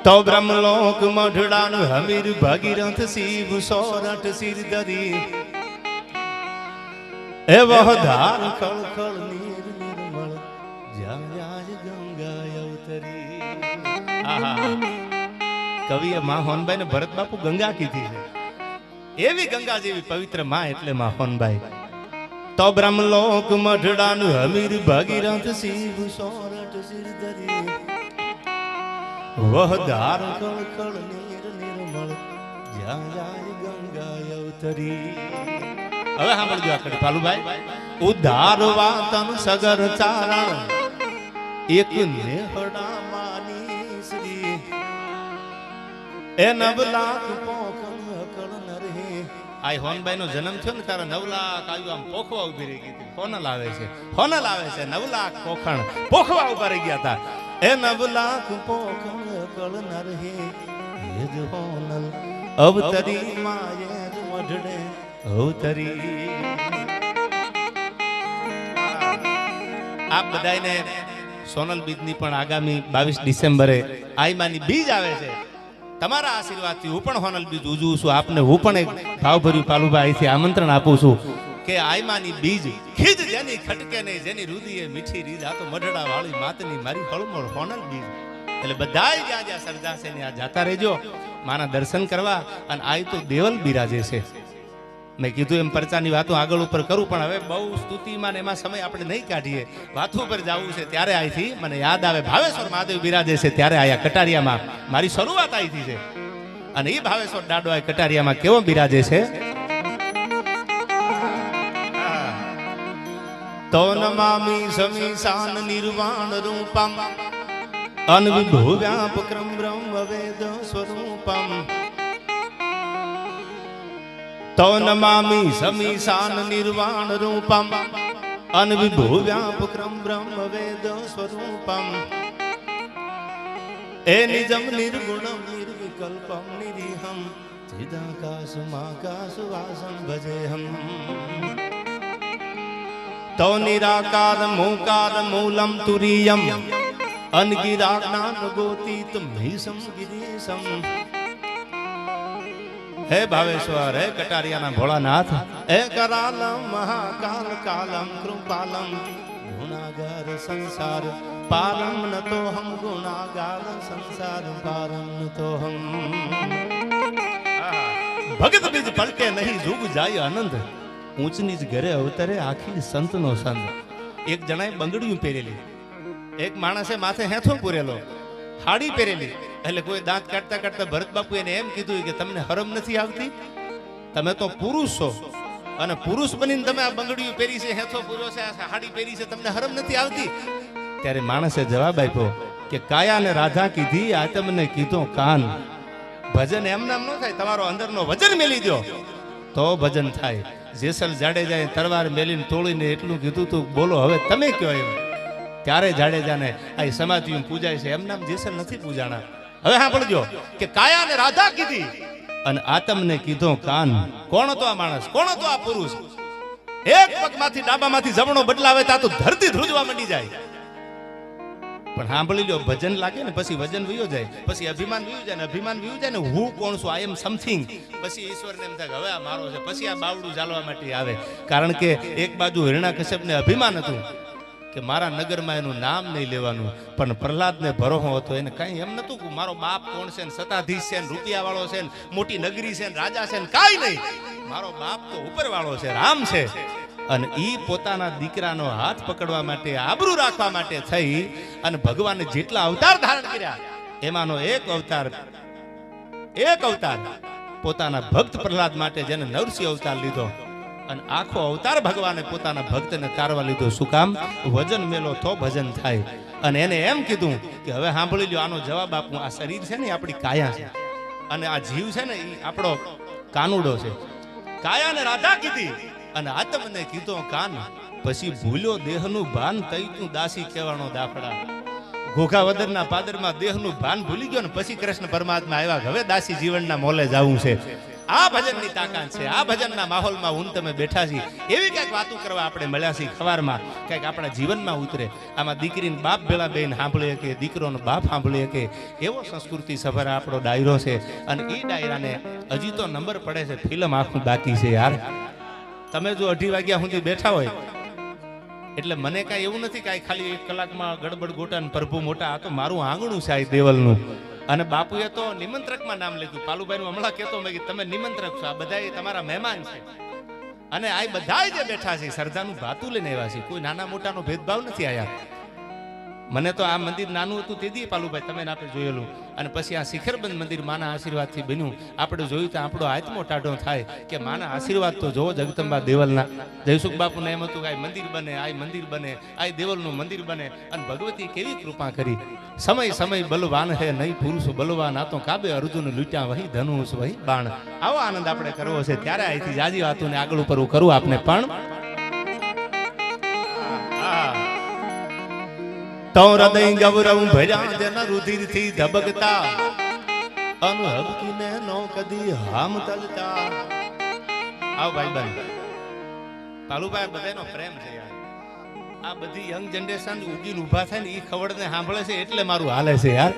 તો બ્રહ્મલોક મઢડાનું હમીર ભગીરથ શિવ સોરઠ સિર ધરી એ વહ ધાર ખળખળ નીર નિર્મળ જાય ગંગા અવતરી. આહા, કવિએ માં હોનબાઈ ને ભરત બાપુ ગંગા કીધી છે. એવી ગંગા જેવી પવિત્ર માં એટલે માં હોનબાઈ. તો બ્રહ્મલોક મઢડાનું હમીર ભગીરથ શિવ સોરઠ સિર ધરી વહ ધાર ખળખળ નીર નિર્મળ જાય ગંગા અવતરી. હવે સાંભળજો આ કડી પાલુભાઈ. ઉદ્ધારવા તન સગર ચારણ એક નેહડા માની શ્રી એ 9 લાખ પોખણ અકળ નરહે. આ હોનબાઈ નો જન્મ થયો ને તારા 9 લાખ આવ્યું આમ પોખવા ઉભી રહી ગઈ હતી. હોનલ આવે છે 9 લાખ પોખણ પોખવા ઉભા રહી ગયા હતા. એ 9 લાખ પોખણ અકળ નરહે એ જ હોનલ અવતરી માયે જ મઢડે અવતરી. આપ બધાને સોનલ બીજની પણ આગામી 22 ડિસેમ્બરે આઈમાની બીજ આવે છે. તમારા આશીર્વાદથી હું પણ હોનલ બીજ ઉજવું છું. આપને હું પણ એક ભાવભર્યું પાલુભાઈ અહીંથી આમંત્રણ આપું છું કે આઈમાની બીજ ખીજ જેની ખટકે નહીં, જેની રુદીએ મીઠી રીજ, આ તો મઢડા વાળી માતની મારી હળમળ હોનલ બીજ. એટલે બધાય જ્યાં જ્યાં સર્જાશે ને આ જાતા રહેજો માના દર્શન કરવા. અને આ તો દેવલ બિરાજે છે. મેં કીધું એમ પરચાની વાતો આગળ ઉપર કરું, પણ હવે બહુ સ્તુતિમાં ને એમાં સમય આપણે નહીં કાઢીએ. વાતો ઉપર જવું છે ત્યારે અહીંથી મને યાદ આવે ભાવેશ્વર મહાદેવ બિરાજે છે ત્યારે આયા કટારિયામાં મારી શરૂઆત અહીંથી છે. અને એ ભાવેશ્વર દાડો આ કટારિયામાં કેવો બિરાજે છે. તો નમામિ સમીશાન નિર્વાણ રૂપમ અનવિભો વ્યાપક્રમ બ્રહ્મ વેદ સ્વરૂપમ. તો નમામિ સમીશાન નિર્વાણ રૂપમ અનવિભો વ્યાપક્રમ બ્રહ્મ વેદ સ્વરૂપમ. એ નિજમ નિર્ગુણમ નિર્વિકલ્પમ નિરીહમ ચિદાકાશમાકાશવાસમ ભજેહમ. તો નિરાકાર મોકાર મૂલમ તુરીયમ અનગિરા જ્ઞાન ગોતીત મહીસમ ગિરીશમ. હે ભાવેશ્વર, હે કટારિયાના ભોળાનાથ, હે કરાલમ મહાકાલ કાલમ કૃપાલમ ગુણાગાર સંસાર પારમ નતો હમ ગુણાગાર સંસાર પારમ નતો હમ. ભગત બીજ પલટે નહીં જુગ જાય આનંદ ઊંચની જ ઘરે અવતરે આખી સંતનો સંત. એક જણાએ બંગડીયું પહેરેલી, એક માણસે માથે હેથો પૂરેલો, હાડી પહેરેલી. એટલે કોઈ દાંત કાઢતા કાઢતા ભરત બાપુ એને એમ કીધું કે તમને હરમ નથી આવતી? તમે તો પુરુષ છો અને પુરુષ બનીને તમે આ બંગડીયું પહેરી છે, હેથો પૂર્યો છે, હાડી પહેરી છે, તમને હરમ નથી આવતી? ત્યારે માણસે જવાબ આપ્યો કે કાયાને રાધા કીધી, આતમને કીધો કાન. ભજન એમ નામ ન થાય, તમારો અંદરનો વજન મેલી દો તો ભજન થાય. જેસલ જાડેજાએ તલવાર મેલીને તોડીને એટલું કીધું તું બોલો હવે તમે કયો એમ. ત્યારે જાડેજાને આ સમાધિઓ પૂજાય છે, એમ નામ જેસલ નથી પૂજાણા. હવે સાંભળજો કે કાયાને રાધા કીધી અને આતમને કીધો કાન. કોણ હતો આ માણસ? કોણ હતો આ પુરુષ? એક પગમાંથી ડાબામાંથી જમણો બદલાવે તા તો ધરતી ધ્રુજવા માંડી જાય. પણ સાંભળી લો, ભજન લાગે ને પછી વજન વયો જાય, પછી અભિમાન વયું જાય ને અભિમાન વયું જાય ને હું કોણ છું, આઈ એમ સમથિંગ. પછી ઈશ્વરને એમ થાય હવે આ મારો છે, પછી આ બાવડું ચાલવા માટે આવે. કારણ કે એક બાજુ હિરણ્યકશ્યપને અભિમાન હતું કે મારા નગરમાં એનું નામ નહીં લેવાનું, પણ પ્રહલાદને ભરોહો હતો. એને કઈ એમ નતું કે મારો બાપ કોણ છે, સત્તાધીશ છે, રૂપિયા વાળો છે, મોટી નગરી છે, રાજા છે, કાંઈ નહીં. મારો બાપ તો ઉપર વાળો છે, રામ છે. અને ઈ પોતાના દીકરાનો હાથ પકડવા માટે, આબરૂ રાખવા માટે થઈ અને ભગવાને જેટલા અવતાર ધારણ કર્યા એમાંનો એક અવતાર પોતાના ભક્ત પ્રહલાદ માટે જેને નરસિંહ અવતાર લીધો. અને આખો અવતાર ભગવાને પોતાના ભક્તને તારવા લીધો. શું કામ? વજન મેલો તો ભજન થાય. અને એને એમ કીધું કે હવે સાંભળી લ્યો, આનો જવાબ આપું. આ શરીર છે ને આપણી કાયા છે અને આ જીવ છે ને એ આપણો કાનુડો છે. કાયાને રાધા કીધી અને આત્મને કીધો કાન. પછી ભૂલ્યો દેહનું ભાન, તઈ તું દાસી કહેવાનો દાફડા. ઘોઘા વદરના પાદરમાં દેહનું ભાન ભૂલી ગયો ને પછી કૃષ્ણ પરમાત્મા આવ્યા, હવે દાસી જીવનના મોલે જવું છે. આ ભજનની તાકાત છે. આ ભજનના માહોલમાં હું તમે બેઠા છીએ, એવી કંઈક વાતો કરવા આપણે મળ્યા છીએ ખવારમાં, કંઈક આપણા જીવનમાં ઉતરે. આમાં દીકરીને બાપ ભેળા બેન સાંભળીએ કે દીકરોનો બાપ સાંભળીએ કે એવો સંસ્કૃતિ સભર આપણો ડાયરો છે. અને એ ડાયરાને હજી તો નંબર પડે છે, ફિલ્મ આખું બાકી છે યાર. તમે જો 2:30 વાગ્યા સુધી બેઠા હોય એટલે મને કાંઈ એવું નથી કાંઈ ખાલી 1 કલાકમાં ગડબડ ગોટા ને પ્રભુ મોટા. આ તો મારું આંગણું છે આ દેવલનું. અને બાપુએ તો નિમંત્રકમાં નામ લીધું. પાલુભાઈ હમણાં કહેતો મેં કે તમે નિમંત્રક છો, આ બધા તમારા મહેમાન છે. અને આ બધા જે બેઠા છે શ્રદ્ધાનું ભાતું લઈને આવ્યા છે, કોઈ નાના મોટાનો ભેદભાવ નથી આયા. મને તો આ મંદિર નાનું હતું તે દી પાલુભાઈ તમે આપણે જોયેલું, અને પછી આ શિખરબંધ મંદિર માના આશીર્વાદથી બન્યું. આપણે જોયું તો આપણો આત્મો ટાઢો થાય કે માના આશીર્વાદ તો જોવો જગદંબા દેવલના. જયસુખ બાપુને એમ હતું કે આ મંદિર બને, આ મંદિર બને, આ દેવલનું મંદિર બને. અને ભગવતી કેવી કૃપા કરી. સમય સમય બલવાન હે નહીં પુરુષ બલવાન, આ તો કાબે અર્જુન લૂટ્યા વહી ધનુષ વહી બાણ. આવો આનંદ આપણે કરવો છે. ત્યારે અહીંથી જાજી વાતું ને આગળ ઉપર કરું આપને પણ તો હૃદય ગૌરવ ભર્યા જેના રુધિર થી ધબકતા, અનહબકીને નો કદી હામ તલતા. આવ ભાઈ ભાઈ પાલુભાઈ બધાનો પ્રેમ છે યાર. આ બધી યંગ જનરેશન ઉગીને ઊભા થાય ને એ ખવડને સાંભળે છે એટલે મારું હાલે છે યાર.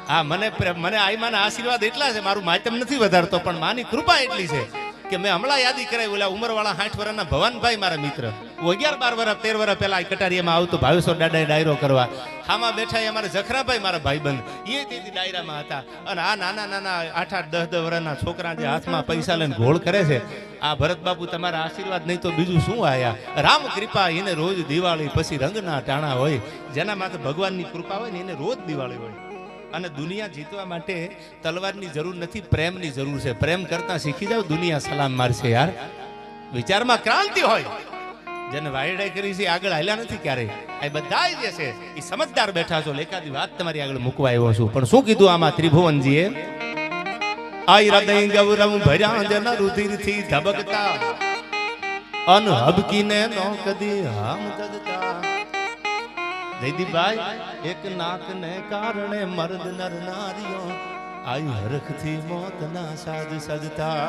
હા મને આઈમાના આશીર્વાદ એટલા છે, મારું માતમ નથી વધારતો પણ માની કૃપા એટલી છે કે મેં હમણાં યાદી કરાવી. ઓલા ઉંમરવાળા 60 વર્ષના ભવાનભાઈ મારા મિત્ર, 11 12 વર્ષ 13 વર્ષ પહેલા આ કટારીયામાં આવતો ભાવેશ્વર દાદાએ ડાયરો કરવા. આમાં બેઠા એ અમારા જખરાભાઈ મારા ભાઈબંધ, એ તેથી ડાયરામાં હતા. અને આ નાના નાના 8 8 10 10 વર્ષના છોકરા જે હાથમાં પૈસા લઈને ઘોળ કરે છે, આ ભરત બાપુ તમારા આશીર્વાદ નહીં તો બીજું શું આયા. રામ કૃપા એને રોજ દિવાળી, પછી રંગના ટાણા હોય. જેના માથે ભગવાનની કૃપા હોય ને એને રોજ દિવાળી હોય. અને દુનિયા જીતવા માટે તલવારની જરૂર નથી, પ્રેમની જરૂર છે. પ્રેમ કરતા શીખી જાવ, દુનિયા સલામ મારશે યાર. વિચારમાં ક્રાંતિ હોય. જેને વાયડાઈ કરી છે આગળ હાલ્યા નથી ક્યારેય. આ બધા જે છે એ સમજદાર બેઠા છો. એકાદી વાત તમારી આગળ મૂકવા આવ્યો છું. પણ શું કીધું આમાં ત્રિભુવનજીએ? આઈ હૃદય ગૌરવ ભર્યા જેના રુધિર થી ધબકતા, અનહબકીને નો કદી હામ તગતા. જયદીપભાઈ એક નાકને કારણે મર્દ નર નારીઓ આઈ હરખથી મોતના સાજ સજતા.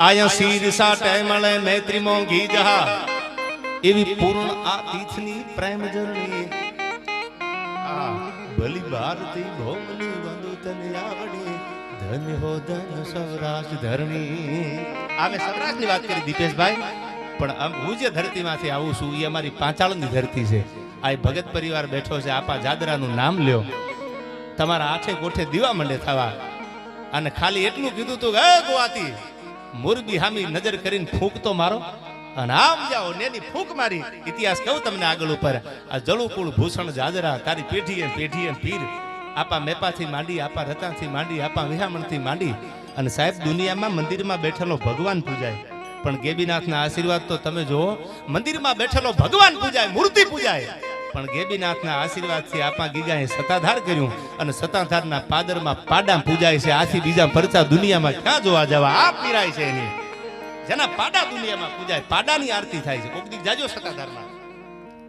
આયા શીર સાટે મળે મૈત્રી મોંઘી જહા, એવી પૂર્ણ આ તીથની પ્રેમ જરણી. આ ભલી ભારતી ભોમની વંદુ તને આવડી, ધન્ય હો ધન સૌરાષ્ટ્ર ધરણી. અમે સૌરાષ્ટ્રની વાત કરી દીપેશભાઈ, પણ હું જે ધરતીમાંથી આવું છું એ અમારી પાંચાળની ધરતી છે. આ ભગત પરિવાર બેઠો છે. આપા જાદરાનું નામ લ્યો, તમારા આઠે કોઠે દીવા મંડે થવા. અને ખાલી એટલું કીધું તું હે ગોવાતી મોરબી હામી નજર કરીને ફૂંક તો મારો, અને આમ જાઓ નેની ફૂંક મારી. ઇતિહાસ કહું તમને આગળ ઉપર. આ જળુકુળ ભૂષણ જાદરા તારી પેઢીએ પીર. આપા મેપાથી માંડી, આપા રતાથી માંડી, આપા વિહામણથી માંડી. અને સાહેબ દુનિયામાં મંદિરમાં બેઠેલો ભગવાન પૂજાય, પણ ગેબીનાથના આશીર્વાદ તો તમે જુઓ. મંદિરમાં બેઠેલો ભગવાન પૂજાય, મૂર્તિ પૂજાય, પણ ગેબીનાથના આશીર્વાદથી આપા ગીગાએ સતાધાર કર્યું. અને સતાધારના પાદરમાં પાડા પૂજાય છે. આથી બીજા પરચા દુનિયામાં ક્યાં જોવા જવા? આ પીરાય છે એની. જેના પાડા દુનિયામાં પૂજાય, પાડાની આરતી થાય છે. કોક દી જાજો સતાધારમાં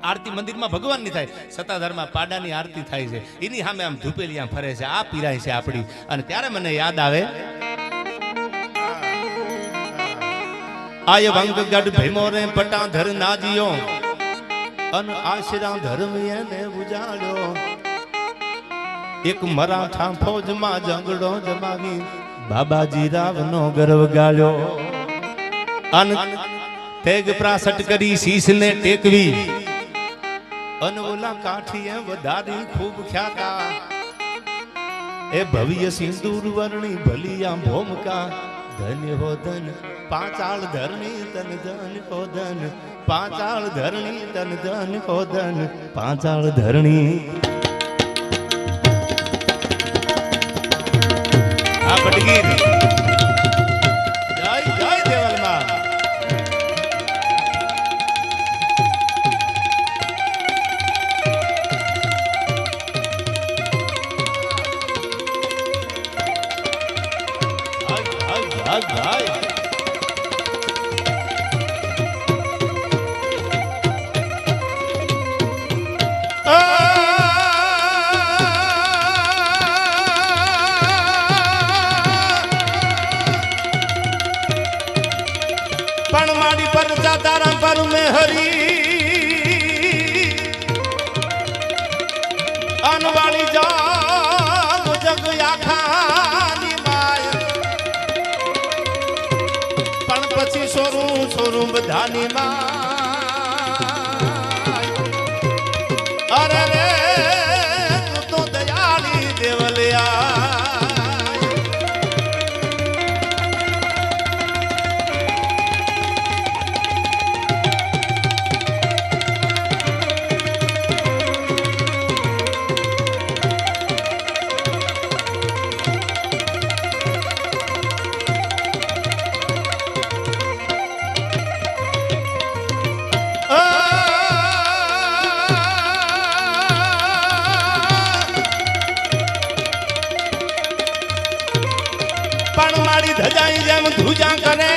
આરતી મંદિરમાં ભગવાનની થાય, સતાધારમાં પાડાની આરતી થાય છે. એની સામે આમ ધૂપેલિયા ફરે છે. આ પીરાય છે આપણી. અને ત્યારે મને યાદ આવે આય વંગગઢ ભીમો રે પટાધર નાજીઓ, અન આશરા ધર્મ એને ઉજાડ્યો. એક મરાઠા ફૌજમાં જંગડો જમાવી, બાબાજી રાવનો ગર્વ ગાળ્યો. અન તેગ પ્રાસટ કરી શીશને ટેકવી, અન ઓલા કાઠીએ વધારી ખૂબ ખ્યાતા. એ ભવ્ય સિંદૂર વર્ણી ભલિયા ભોમકા, ધન્ય હો ધન પાંચાળ ધરણી તન ધન હો ધન, પાંચાળ ધરણી તન ધન હો ધન, પાંચાળ ધરણી. આ બટગીર જય જય દેવલમાં. અનવાળી જાગ જગ આખાની માય પણ પછી સોરું સોરું બધાની માય અરે રે તું તો દયાળી દેવલિયા ધજાઈ જેમ ધુજા કરે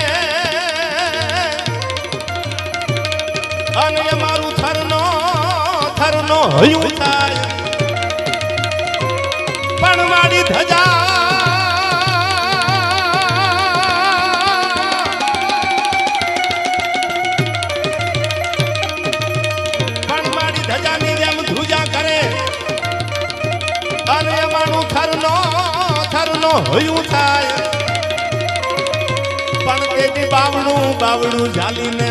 અને મારું થરનો હયું થાય પણ મારી ધજા પણ મારી ધજાની જેમ ધુજા કરે અને મારું થરનો હયું થાય પણ તેથી બાવડું ઝાલીને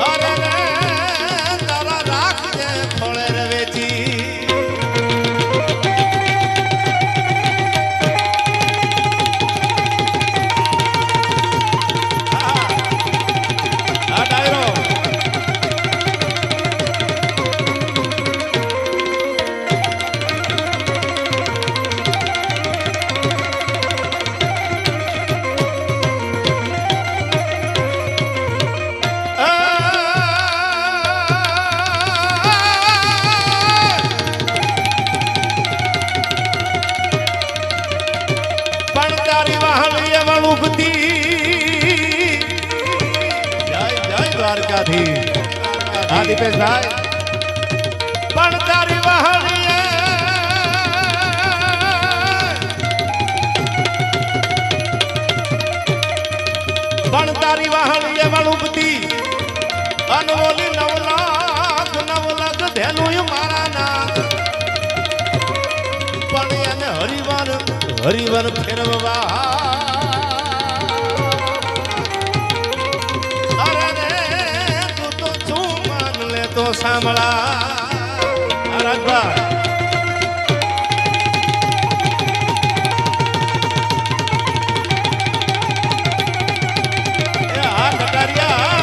અરે રે તારા રાખજે ખોળે રવેચી આ ડાયરો દીપેશ ભાઈ પણ તારી વહાણીએ વળુપતી અનવોલી નવ લાખ ધેલું મારા નાથ પણ એને હરિવર ફેરવવા તો સાંભળા રાજભા આ કટારિયા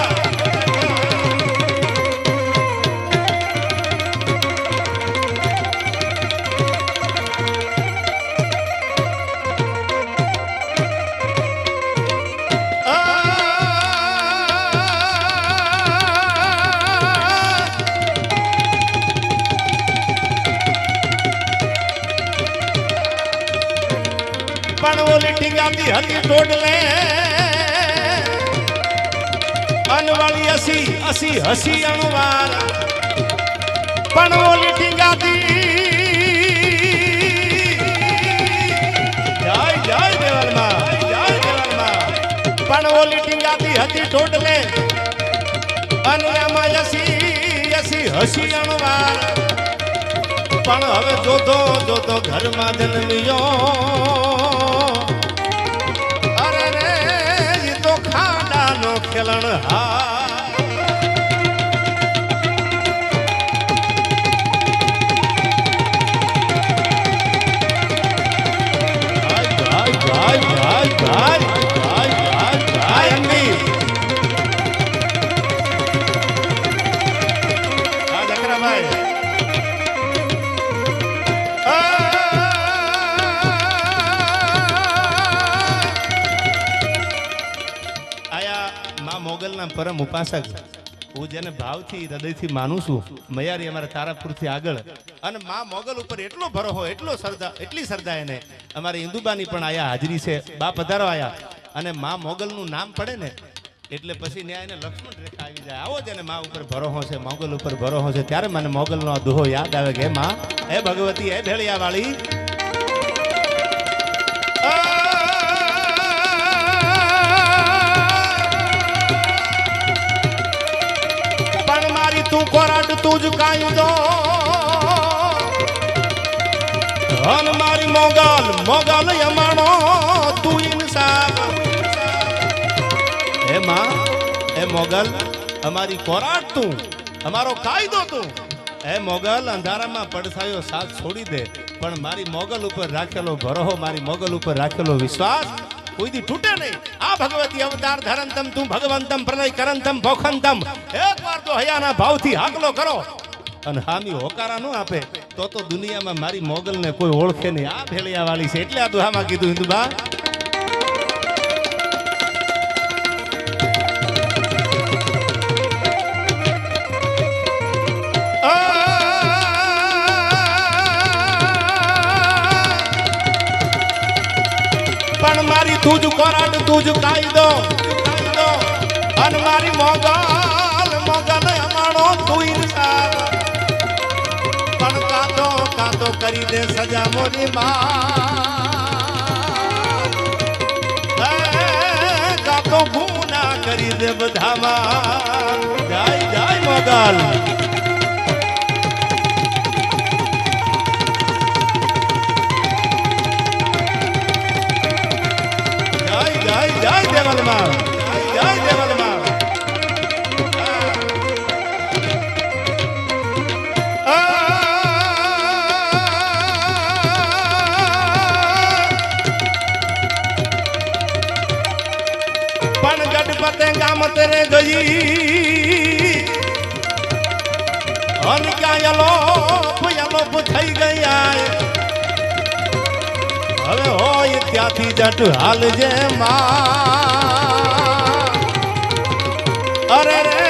ટીંગાતી હતી ટોડલે અનવાળી હસી અણવાર પણ ઓલી ટીંગાતી જય દેવલમાં પણ ઓલી ટીંગાતી હતી ટોડલે અને આમાં હસી અણવાર પણ હવે જોતો ઘરમાં જન્મ્યો ખેલણ મોગલના પરમ ઉપાસક હું જેને ભાવથી હૃદયથી માનું છું મયારી અમારા તારાપુરથી આગળ અને માં મોગલ ઉપર એટલો ભરોહો એટલી શ્રદ્ધા એને અમારી ઇન્દુબાની પણ આયા હાજરી છે બા પધારો આયા અને માં મોગલનું નામ પડે ને એટલે પછી ન્યાયને લક્ષ્મણ રેખા આવી જાય આવો જ એને માં ઉપર ભરોહો છે મોગલ ઉપર ભરોહો છે ત્યારે મને મોગલનો આ દુહો યાદ આવે કે માં હે ભગવતી હે ભેળિયા વાળી तू कोराट तुझ कायदो अन मारी मोगल मोगल यमाणो तू इंसाफ हे मां हे मोगल हमारी कोराट तू हमारो कायदो तू हे मोगल अंधाराમાં પડછાયો સાથ છોડી દે પણ મારી મોગલ ઉપર રાખેલો ભરોહો મારી મોગલ ઉપર રાખેલો વિશ્વાસ કોઈ દી તૂટે નહીં આ ભગવતી અવતાર ધરંતમ તું ભગવંતમ પ્રલય કરંતમ ભોખંતમ એકવાર તો હયાના ભાવથી હાકલો કરો અને હામી હોકારા ન આપે તો દુનિયામાં મારી મોગલને કોઈ ઓળખે નહીં આ ભેળિયા વાળી છે એટલે આ દુહામાં કીધું હિન્દુબા પણ મારી તુજ કોરાટ તુજ કાયદો અન મારી મોગલ મોગલ અમાણો તું ઇન્સાફ પણ કાતો કરી દે સજા મોરી માં કાતો ગુના કરી દે બધામાં જાય જાય મોગલ જય દેવલમાં જય દેવલમાં પણ ગઢપતે ગામ તેરે ગઈ અને ક્યાં યલોપ થઈ ગયા હવે હોય ત્યાંથી જટ હાલ જે અરે રે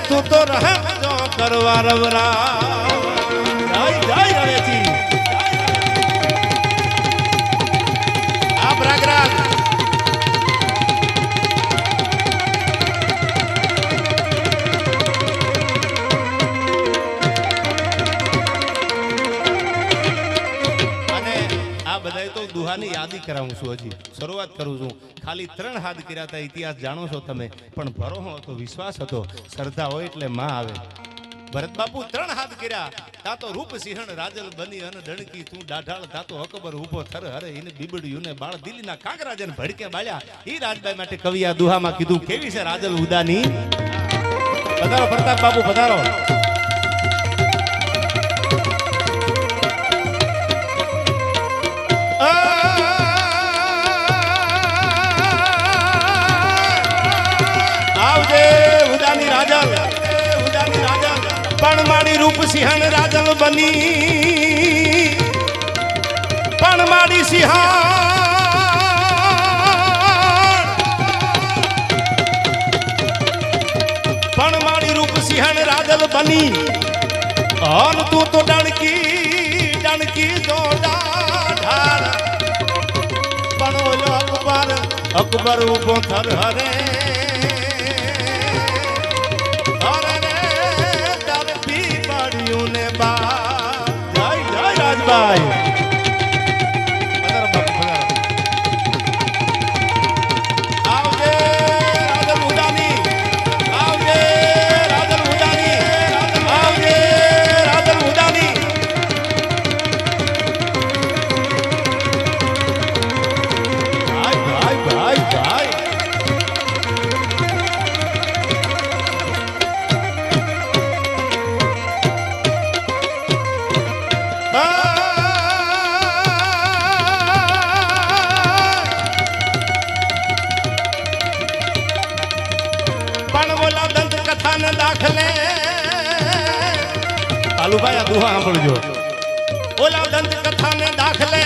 તું તો રહે જો કરવા રવરા જાય જાય હવેથી આ પ્રગરાગ દુહાની યાદી કરાવું છું હજી શરૂઆત કરું છું ખાલી 3 હાથ કર્યા હતા ઇતિહાસ જાણો છો તમે પણ ભરોસો હતો વિશ્વાસ હતો શ્રદ્ધા હોય એટલે માં આવે ભરત બાપુ 3 હાથ કર્યા તાતો રૂપ સિંહણ રાજલ બની અને ડણકી તું દાઢાળ તાતો અકબર ઊભો થર હરે એને બીબડ્યું ને બાળ દિલ્હીના કાંકરાજન ભડકે બાળ્યા ઈ રાજભાઈ માટે કવિ આ દુહામાં કીધું કેવી છે રાજલ ઉદાની પધારો પ્રતાપ બાપુ પધારો પણ મારી રૂપ સિંહણ રાજલ બની પણ મારી સિંહણ પણ મારી રૂપ સિંહણ રાજલ બની અન તું તો ડણકી જો ઢાળ પણ ઓલો અકબર ઉભો થર હરે રાજભાઈ આવજે રાજલ ઉદાની આવજે રાજલ ઉદાની આવજે રાજલ ઉદાની ભાઈ ભાઈ ભાઈ દાખલે કાલુભાઈ આ દુહા સાંભળજો ઓલા દંત કથાને દાખલે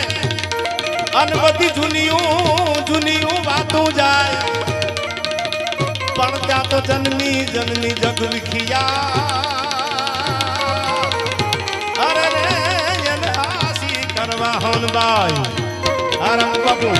અન બધી જૂનિયું વાતું જાય પણ ત્યાં તો જન્મી જગ વિખિયા અરે રે એને આસી કરવા હોનબાઈ આરામ બાપુ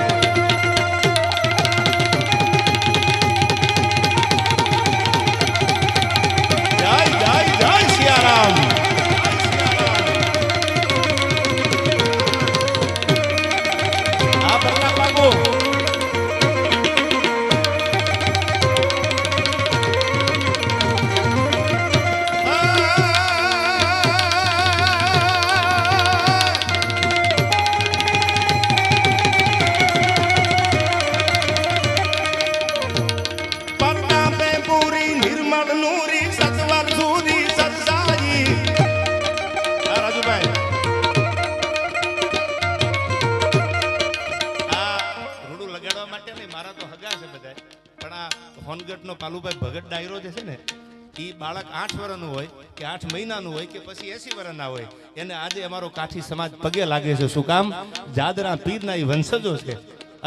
પાલુભાઈ ભગત ડાયરો જે છે ને એ બાળક 8 વર્ષનું હોય કે 8 મહિનાનું હોય કે પછી 80 વર્ષના હોય એને આજે અમારો કાઠી સમાજ પગે લાગે છે. શું કામ? જાદરા પીરના એ વંશજો છે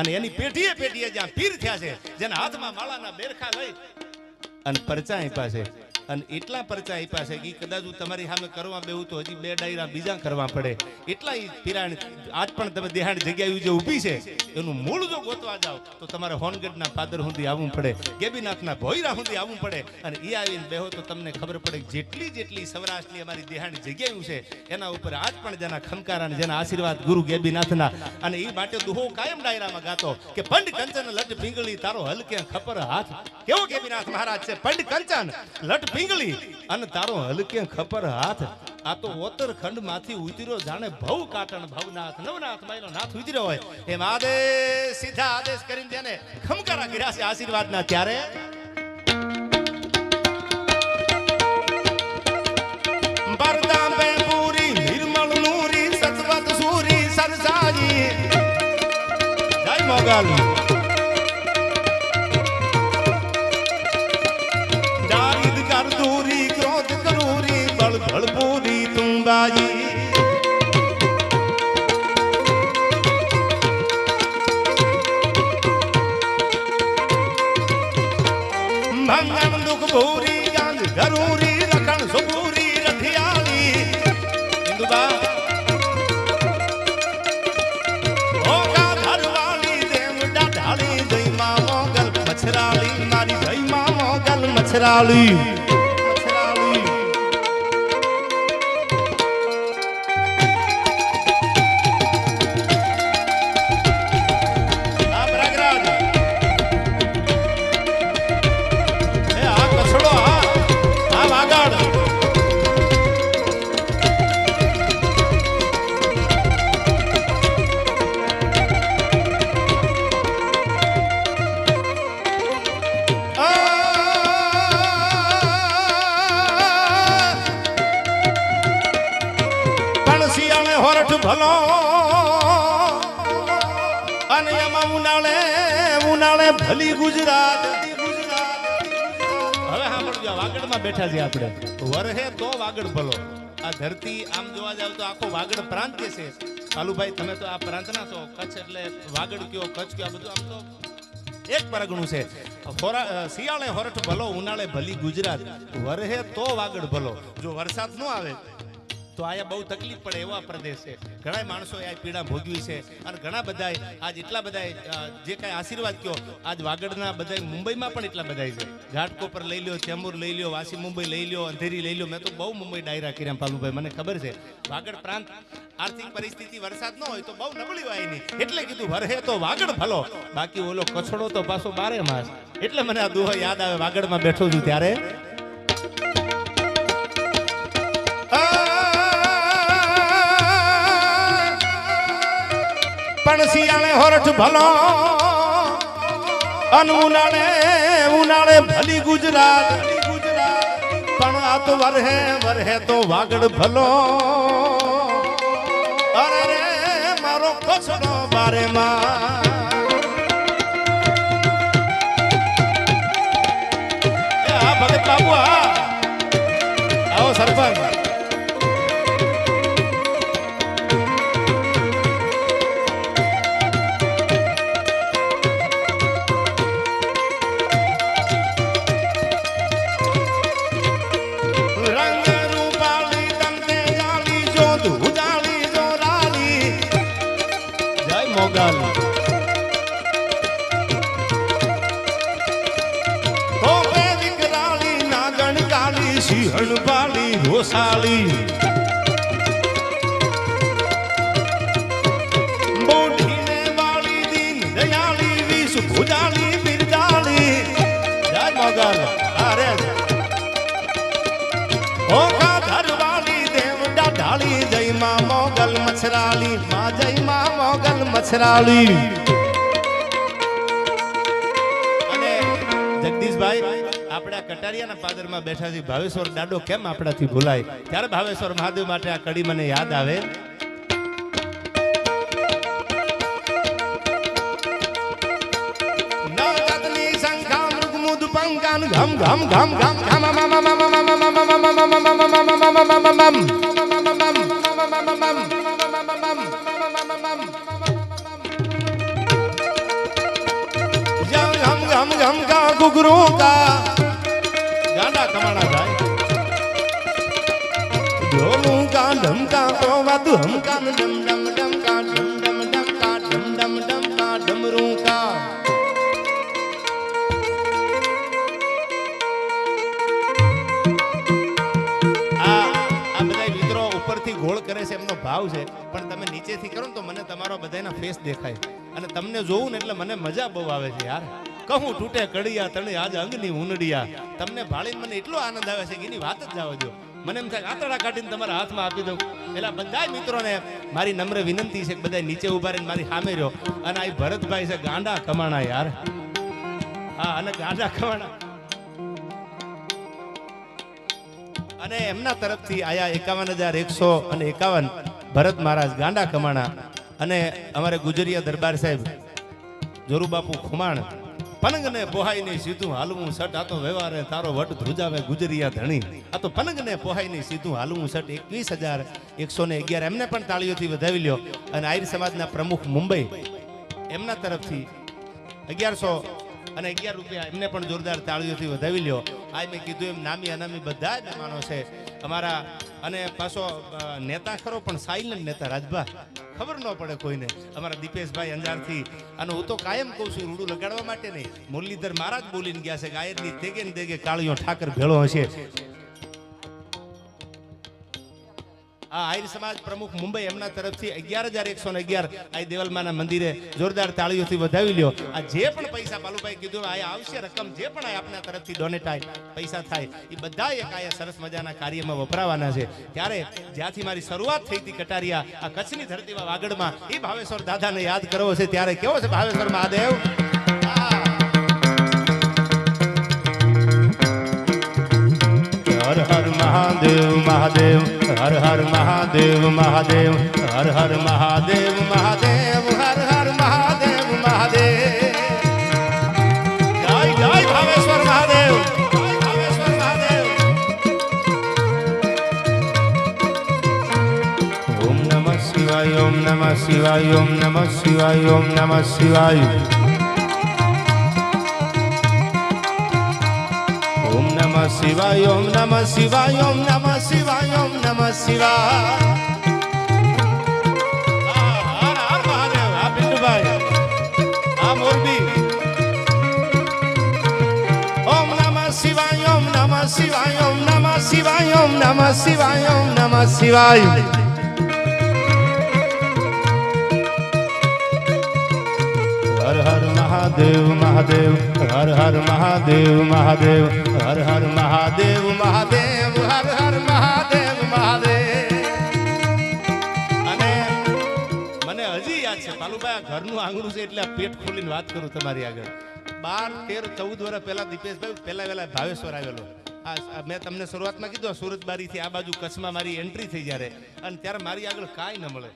અને એની પેઢીએ પેઢીએ જ્યાં પીર થયા છે, જેના હાથમાં માળાના બેરખા લઈ અને પરચા આપ્યા છે, અને એટલા પરચા આપ્યા છે કે કદાચ હું તમારી સામે કરવા બેહું તો હજી 2 ડાયરા બીજા કરવા પડે. એટલા ઈ પિરાણ આજ પણ તમે દેહાણ જગ્યાએ જે ઊભી છે એનું મૂળ જો ગોતવા જાવ તો તમારે હોનગઢના પાદર સુધી આવવું પડે, ગેબીનાથના ભોયરા સુધી આવવું પડે, અને એ આવીને બેહો તો તમને ખબર પડે જેટલી જેટલી સૌરાષ્ટ્રની અમારી દેહાણ જગ્યાઓ છે એના ઉપર આજ પણ જેના ખમકારા અને જેના આશીર્વાદ ગુરુ ગેબીનાથના, અને એ માટે દુહો કાયમ ડાયરામાં ગાતો કે પંડ કંચન લટ પીંગળી તારો હલકે ખપર હાથ. કેવો ગેબીનાથ મહારાજ છે, પંડ કંચન લટ પીંગળી અને તારો હલકે ખપર હાથ. આ તો ઓતરખંડ માંથી ઉતર્યો જાણે ભવ કાટણ ભવનાથ નવનાથ માયનો નાથ ઉતર્યો હોય એમ આદેશ સીધા આદેશ કરીને તેને ખમકારા કર્યા છે આશીર્વાદના. ત્યારે બરદાંબે પૂરી નિર્મળ નૂરી સતવત સૂરી સરસાઈ. જય મોગલ. જાહિદ કર દૂરી ક્રોધ કરૂરી બળ ભળપૂરી તુંબાઈ. ભંગન દુખ ભૂરી ગાંજ ગરૂરી રખણ સુપૂરી રથિયાળી. ઇન્દુબા ઓગા ધરવાળી દેવ ડાઢાળી જય માં મોગલ મછરાળી મારી જય માં મોગલ મછરાળી. ભલો અને એમાં ઉનાળે ઉનાળે ભલી ગુજરાત. હવે સાંભળજો, વાગડમાં બેઠા છીએ આપણે. વરહે તો વાગડ ભલો. આ ધરતી આમ જોવા જાવ તો આખો વાગડ પ્રાંત છે. કાલુભાઈ તમે તો આ પ્રાંતના છો, કચ્છ એટલે વાગડ કયો કચ્છ કયો આ બધું આમ તો એક પરગણું છે. શિયાળે હોરઠ ભલો ઉનાળે ભલી ગુજરાત. વરહે તો વાગડ ભલો. જો વરસાદ ન આવે તો આયા બહુ તકલીફ પડે એવા પ્રદેશ છે. ઘણા માણસો આ પીડા ભોગવી છે અને ઘણા બધા આજ એટલા બધા જે કાંઈ આશીર્વાદ કયો આજ વાગડના બધા મુંબઈમાં પણ એટલા બધા છે. ઘાટકોપર લઈ લ્યો, ચેમ્બુર લઈ લ્યો, વાસી મુંબઈ લઈ લ્યો, અંધેરી લઈ લ્યો. મેં તો બહુ મુંબઈ ડાયરા કર્યા પાલુભાઈ, મને ખબર છે. વાગડ પ્રાંત આર્થિક પરિસ્થિતિ વરસાદ ન હોય તો બહુ નબળી હોય નહીં, એટલે કીધું વરહે તો વાગડ ભલો. બાકી ઓલો કછડો તો પાછો 12 માસ. એટલે મને આ દુહો યાદ આવે, વાગડમાં બેઠો છું ત્યારે. પણ શિયાળે હોરઠ ભલો અન ઉનાળે ઉનાળે ભલી ગુજરાત. પણ આ તો વરહે વરહે તો વાગડ ભલો. અરે રે મારો કછડો 12 માં. હા ભગત બાબુ, હા આવો સરપંચ. મોગલ કોપે વિકરાળી નાગણ કાળી સિંહણ પાળી રોસાળી. બોઢીને વાળી દીન દયાળી વિષ ભુજાળી બિરદાળી. જય મોગલ. અરે ઓકા ધરવાળી દેવ ડાઢાળી જય માં મોગલ મછરાળી. માં જય માં મોગલ મછરાળી. અને જગદીશભાઈ આપણે આ કટારિયાના પાદરમાં બેઠા છીએ. ભાવેશ્વર દાડો કેમ આપણાથી ભૂલાય? ત્યારે ભાવેશ્વર મહાદેવ માટે આ કડી મને યાદ આવે. ઘમ ઘમ ઘમ ઘમ घम घम का घुघरू का गाना कमाना जाए ढोलू का ढम का ओ वादू हम का डम डम डम का डम डम डम का डम डम डम का डमरू का આ બધા મિત્રો ઉપરથી ગોળ કરે છે એમનો ભાવ છે પણ તમે નીચેથી કરો ને તો મને તમારો બધાના ફેસ દેખાય અને તમને જોવું ને એટલે મને મજા બહુ આવે છે યાર કહું તૂટે કડિયા તણે આજ અંગની ઉનડિયા તમને ભાળીને મને એટલો આનંદ આવે છે કે એની વાત જ જવા દો મને એમ થાય આતડા કાઢીને તમારા હાથમાં આપી દઉં એટલે બધા મિત્રોને મારી નમ્ર વિનંતી છે કે બધા નીચે ઉભા રહીને મારી સામે રહ્યો અને આ ભરતભાઈ છે ગાંડા કમાણા યાર હા અને ગાંડા કમાણા અને એમના તરફથી આયા 51,151 ભરત મહારાજ ગાંડા કમાણા અને અમારે ગુજરિયા દરબાર સાહેબ જોરુબાપુ ખુમાણ પનંગને પોહાઈને સીધું હાલવું સટ આ તો વ્યવહારે તારો વટ ધ્રુજાવે ગુજરિયા ધણી આ તો પનંગને પોહાઈને સીધું હાલવું સટ 21,111 એમને પણ તાળીઓથી વધાવી લ્યો અને આહિર સમાજના પ્રમુખ મુંબઈ એમના તરફથી 1111 રૂપિયા એમને પણ જોરદાર તાળીઓથી વધાવી લ્યો આ મેં કીધું એમ નામી અનામી બધા જ મહેમાનો છે અમારા અને પાછો નેતા ખરો પણ સાયલન્ટ નેતા રાજભા ખબર ન પડે કોઈને અમારા દીપેશભાઈ અંજારથી અને હું તો કાયમ કહું છું રૂડું લગાડવા માટે નહીં મુરલીધર મહારાજ બોલીને ગયા છે કે આયરની તેગે ને તેગે કાળીઓ ઠાકર ભેળો હશે આ આહિર સમાજ પ્રમુખ મુંબઈ એમના તરફથી 11,111 આ દેવલમાના મંદિરે જોરદાર તાળીઓથી વધાવી લ્યો આ જે પણ પૈસા બાલુભાઈ કીધું આ આવશે રકમ જે પણ આપના તરફથી ડોનેટ થાય પૈસા થાય એ બધા એક આ સરસ મજાના કાર્યમાં વપરાવાના છે ત્યારે જ્યાંથી મારી શરૂઆત થઈ હતી કટારિયા આ કચ્છની ધરતીમાં વાગડમાં એ ભાવેશ્વર દાદાને યાદ કરવો છે ત્યારે કેવો છે ભાવેશ્વર મહાદેવ હર હર મહાદેવ મહાદેવ હર હર મહાદેવ મહાદેવ હર હર મહાદેવ મહાદેવ હર હર મહાદેવ મહાદેવ જય જય ભાવેશ્વર મહાદેવ ભાવેશ્વર મહાદેવ ઓમ નમઃ શિવાય ઓમ નમઃ શિવાય ઓમ નમઃ શિવાય ઓમ નમઃ શિવાય ઓમ નમઃ શિવાય ઓમ નમઃ શિવાય ઓમ નમઃ શિવાય ઓમ નમઃ શિવાય હર હર મહાદેવ આ બિંદુભાઈ આ મોરબી ઓમ નમઃ શિવાય ઓમ નમઃ શિવાય ઓમ નમઃ શિવાય ઓમ નમઃ શિવાય ઓમ નમઃ શિવાય હર હર મહાદેવ મહાદેવ હર હર મહાદેવ મહાદેવ હર હર મહાદેવ મહાદેવ હર હર મહાદેવ મહાદેવ અને મને હજી યાદ છે બાલુભાઈ ઘરનું આંગણું છે એટલે પેટ ખોલીને વાત કરું તમારી આગળ 12, 13, 14 વર્ષ પહેલા દીપેશભાઈ પહેલા ભાવેશ્વર આવેલો મેં તમને શરૂઆતમાં કીધું સુરતબારીથી આ બાજુ કચ્છમાં મારી એન્ટ્રી થઈ જ્યારે અને ત્યારે મારી આગળ કાંઈ ન મળે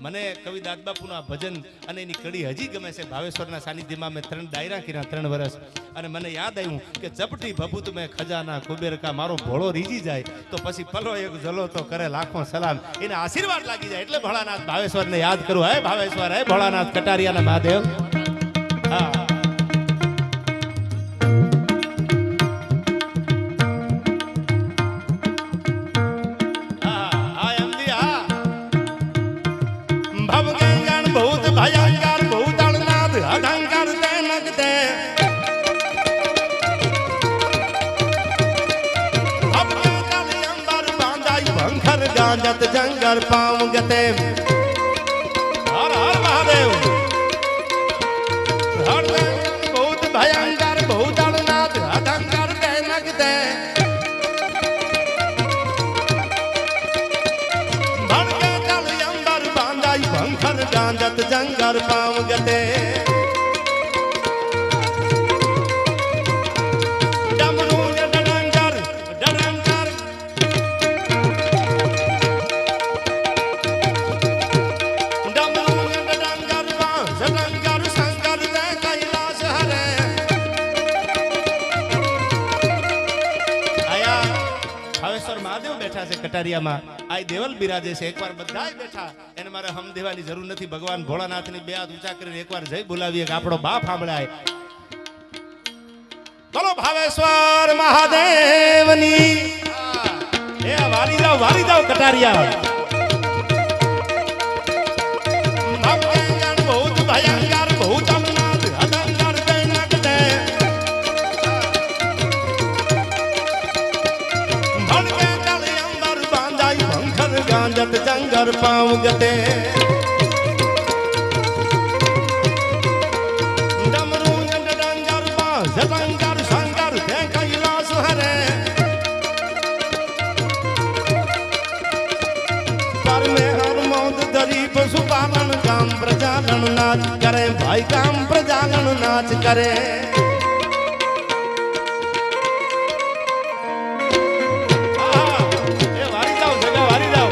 મને કવિ દાદબાપુનું આ ભજન અને એની કડી હજી ગમે છે ભાવેશ્વરના સાનિધ્યમાં મેં 3 ડાયરા કર્યા 3 વર્ષ અને મને યાદ આવ્યું કે ચપટી ભભૂત મેં ખજાના કુબેરકા મારો ભોળો રીજી જાય તો પછી પલો એક જલો તો કરે લાખો સલામ એને આશીર્વાદ લાગી જાય એટલે ભોળાનાથ ભાવેશ્વરને યાદ કરું હે ભાવેશ્વર હે ભોળાનાથ કટારિયાના મહાદેવ હા ભયંકર ભૂતળનાથ અઢંકર તે નગતે અભયંકર અંબર બાંધાઈ ભંખર ગાંજત જંગર પાવ ગતે હર હર મહાદેવ ભૂત ભયંકર ભૂતળનાથ અઢંકર તે નગતે ગાંજત જંગર પાવ ગતે ડમરૂ ડડંગર ડડંગર ડમરૂ ડડંગર જડંગર શંકર તે કૈલાસ હરે ભાવેશ્વર મહાદેવ બેઠા છે કટારિયામાં, આ દેવલ બિરાજે છે. એકવાર બધાય બેઠા, એને મારે હમ દેવાની જરૂર નથી. ભગવાન ભોળાનાથની બે હાથ ઊંચા કરીને એકવાર જય બોલાવીએ કે આપણો બાપ સાંભળાય. બોલો ભાવેશ્વર મહાદેવની. એ વારી જાવ કટારિયા. बहुत भयंकर बहुत अमनाथ अदंगर दैनक दे भड़के चल अंबर बांधाई भंखर गांजत जंगर पाँव गते डमरू डंगर बांस डंगर शंकर दे कैलाश हरे पर में हर मौत दरी पशुपालन काम प्रजालन नाच करे भाई, काम प्रजालन नाच करे. ए वारी जाओ जगह वारी जाओ.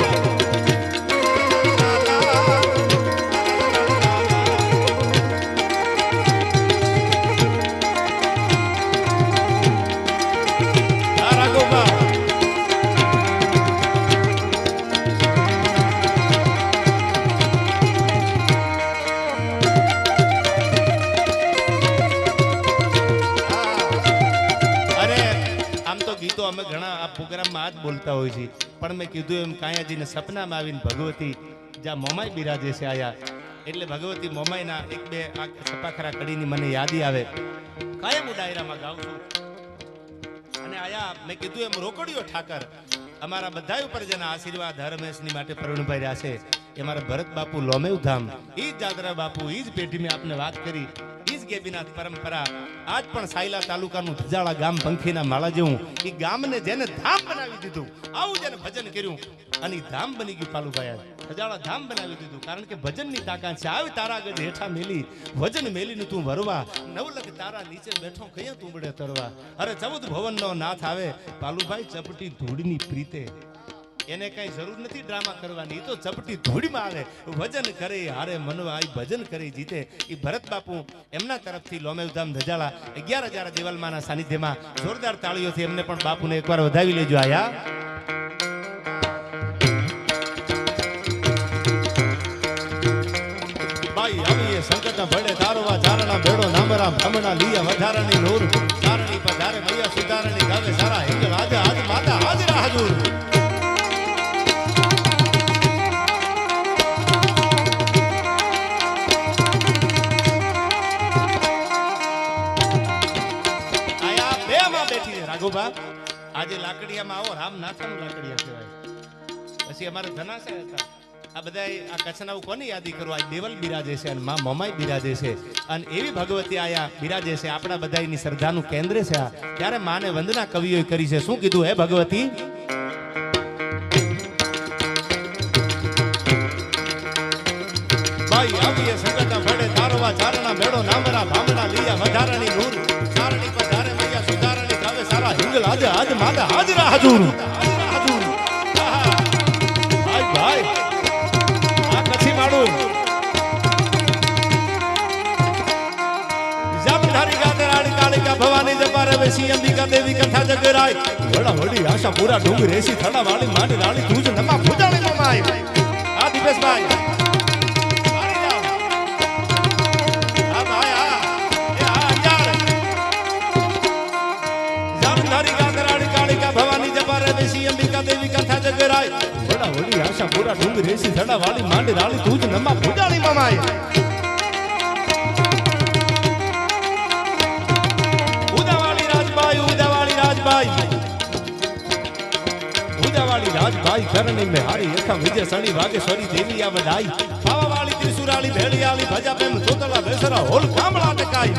ગીતો અમે ઘણા આ પ્રોગ્રામમાં આ જ બોલતા હોય છે, પણ મેં કીધું એમ કાયાજીને સપનામાં આવીને ભગવતી જ્યાં મોમાઈ બિરાજે છે આયા, એટલે ભગવતી મોમાઈના એક બે આ સપાખરા કડીની મને યાદી આવે. કાયમ હું ડાયરામાં ગાઉં છું. અને આયા મેં કીધું એમ રોકડીઓ ઠાકર અમારા બધા ઉપર જેના આશીર્વાદ હરમેશની માટે પ્રવીણભાઈ રહ્યા છે, એ મારા ભરત બાપુ લોમેવ ધામ, એ જ જાદરા બાપુ, એ જ પેઢી મેં આપને વાત કરી, એ જ ગેબીનાથ પરંપરા. આજ પણ સાયલા તાલુકાનું ધજાળા ગામ પંખીના માળા જેવું એ ગામને જેને ધામ બનાવી દીધું, આવું જેને ભજન કર્યું અને ધામ બની ગયું પાલુભાઈ. ધજાળા ધામ બનાવી દીધું, કારણ કે ભજનની તાકાત છે. આવી તારા ગજ હેઠા મેલી વજન મેલીને તું વરવા, નવલખ તારા નીચે બેઠો કયા તું બડે તરવા. અરે 14 ભવનનો નાથ આવે પાલુભાઈ ચપટી ધૂળની પ્રીતે, એને કઈ જરૂર નથી ડ્રામા કરવાની, તો ચપટી ધૂળમાં આવે, વજન કરે હારે મનવા આઈ ભજન કરી જીતે. એ ભરત બાપુ એમના તરફથી લોમેવધામ ધજાળા 11,000 દેવલમાના સાનિધ્યમાં જોરદાર તાળીઓથી એમને પણ બાપુને એકવાર વધાવી લેજો. આયા ભાઈ આવીએ સંકટ ભળે તારવા ચારણા ભેડો નામરા ભમણા લીયા વધારાની નૂર ચારણી પધારે મૈયા સુધારણી ગાવે સારા હિંગલ આજે આજ માતા હાજરા હાજુર. રાઘુબા આજે લાકડીયામાં આવો, રામનાથાનું લાકડીયા કહેવાય. પછી અમારા ધનાસા હતા, આ બધા આ કચ્છના કોની યાદી કરો, આ દેવલ બિરાજે છે અને માં મોમાઈ બિરાજે છે અને એવી ભગવતી આયા બિરાજે છે. આપણા બધાની શ્રદ્ધાનું કેન્દ્ર છે આ. ત્યારે માને વંદના કવિઓએ કરી છે. શું કીધું? હે ભગવતી ભાઈ આવીએ સંકટા ભડે તારવા ચારણા મેળો નામરા ભામણા લીયા વધારાની નૂર ચારણી પધારે મૈયા સુધારણી ગાવે સારા હિંગલ આજે આજ માતા હાજરા હાજુર. ભાઈ ભાઈ આ કચ્છી માડું જામધારી ગાતરાડી કાળિકા ભવાની જપારે વેસી અંબિકા દેવી કથા જગરાય વડા વડી આશા પૂરા ડુંગ રેસી થડા વાળી માંડી રાણી તુજ નમા ફૂજાણી મમાય. આ દિવેશભાઈ ભવાની જપારે બેસી અંબિકા દેવી કથા જગરાય વડા વડી આશા પૂરા ડુંગ રેસી થડા વાળી માંડી રાણી તુજ નમા ફૂજાણી મમાય. ઉદાવાળી રાજભાઈ ઉદાવાળી રાજભાઈ કરણી મે હારી એકા વિજય સણી વાગેશ્વરી દેવી આ વડાઈ પાવાવાળી ત્રિશુરાળી ભેળિયાળી ભજા પ્રેમ તોતલા બેસરા હોલ કામળા ટકાઈ.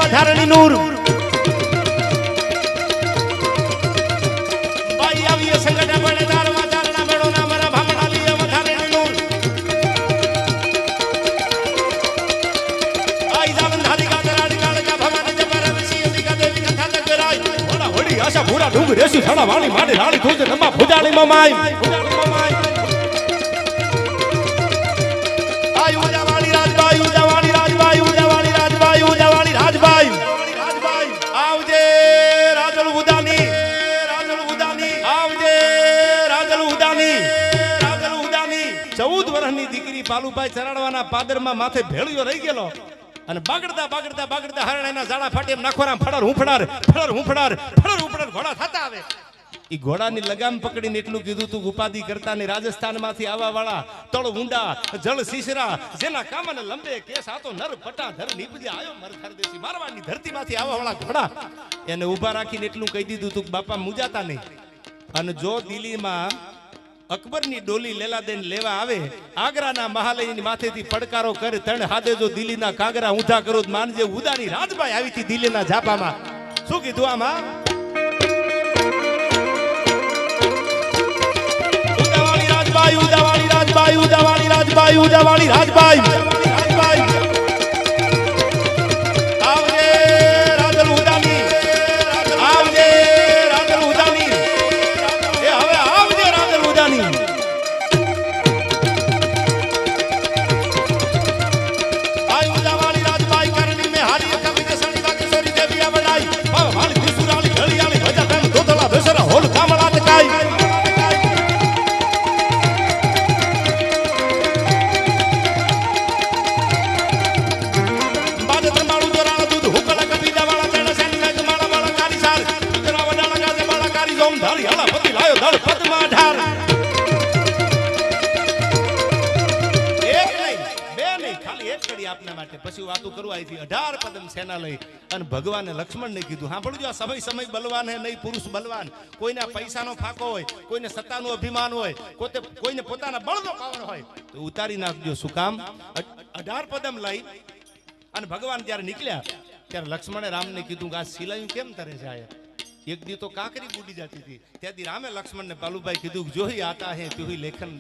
વધારાની નૂર ભાઈ આવીએ સંગઠા પડે તારવા ચારણા મેળો ના મારા ભામણા લીએ વધારાની નૂર ઉજા વાળી માડી રાળી તું છે નમા ભુજાળી મમાઈ આય ઉજા વાળી રાજભાઈ ઉજા વાળી રાજભાઈ ઉજા વાળી રાજભાઈ ઉજા વાળી રાજભાઈ આવજે રાજલ ઉદાની આવજે રાજલ ઉદાની 14 વર્ષની દીકરી પાલુભાઈ ચરાડવાના પાદરમાં માથે ભેળિયો રહી ગયેલો અને બાગડતા હરણાના ઝાડા ફાટે એમ નાખોરામ ફળર હુંફડાર ઘોડા થતા આવે ઈ ઘોડાની લગામ પકડીને એટલું કીધું તું ઉપાધિ કરતા ને રાજસ્થાનમાંથી આવા વાળા તળ ઊંડા જળ શીશરા જેના કામને લંબે કેસ આતો નર પટા ધર નીપજે આયો મરથર દેશી મારવાડની ધરતીમાંથી આવા વાળા ઘોડા એને ઊભા રાખીને એટલું કહી દીધું તું બાપા મુજાતા નહીં અને જો દિલ્હીમાં અકબરની ડોલી લેલાદેન લેવા આવે આગ્રાના મહાલયની માથેથી પડકારો કરે તણ હાદે જો દિલ્હીના કાગરા ઊંધા કરો માનજે ઉદાની રાજભાઈ આવી હતી દિલ્હીના ઝાપામાં શું કીધું આમાં ઉદાવાળી રાજભાઈ આવજે રાજલ ઉદાની આવજે રાજલ ઉદાની એ હવે આવજે રાજલ ઉદાની આય ઉદાવાળી રાજભાઈ કરણી મે હારી કવિ સણી વાકી સોરી દેવી આવડાઈ વાળી દિસુરાળી ઘડિયાળી ભજા બેન દોતલા બેસરા હોલ કામળા તકાઈ પછી વાતો કરવા આવી 18 પદમ સેના લઈ અને ભગવાને લક્ષ્મણને કીધું સાંભળજો આ સમય બલવાન હે નહીં પુરુષ બલવાન કોઈને પૈસાનો ફાકો હોય કોઈને સત્તાનું અભિમાન હોય કોઈને પોતાના બળનો પાવર હોય તો ઉતારી નાખજો શું કામ 18 પદમ લઈ અને ભગવાન જ્યારે નીકળ્યા ત્યારે લક્ષ્મણે રામને કીધું કે આ સિલાયું કેમ તરે છે આયા એક દી તો કાકરી બુડી जाती थी त्यादी रामे लक्ष्मण ने बालूभाई कीधु जो ही आता है तो ही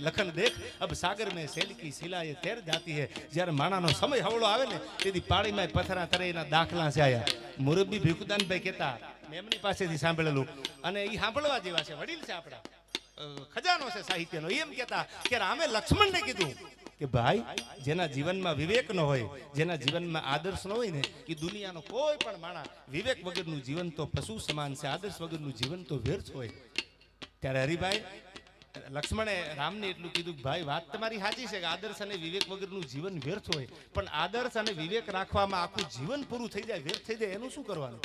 लखन देख अब सागर में सेल की शिला ये तैर जाती है જ્યારે માણાનો સમય હવળો આવે ને તેથી પાણીમાં પથરા તરે એના દાખલા છે આયા મુરબ્બી ભીખુદાનભાઈ કહેતા મેં એમની પાસેથી સાંભળેલું અને એ સાંભળવા જેવા છે વડીલ છે આપણા ખજાનો છે સાહિત્યનો એમ કહેતા કે રામે લક્ષ્મણને કીધું કે ભાઈ જેના જીવનમાં વિવેક ન હોય જેના જીવનમાં આદર્શ ન હોય ને એ દુનિયાનો કોઈ પણ માણસ વિવેક વગરનું જીવન તો પશુ સમાન છે આદર્શ વગરનું જીવન તો વ્યર્થ હોય ત્યારે હરિભાઈ લક્ષ્મણે રામને એટલું કીધું ભાઈ વાત તમારી સાચી છે કે આદર્શ અને વિવેક વગરનું જીવન વ્યર્થ હોય પણ આદર્શ અને વિવેક રાખવામાં આખું જીવન પૂરું થઈ જાય વ્યર્થ થઈ જાય એનું શું કરવાનું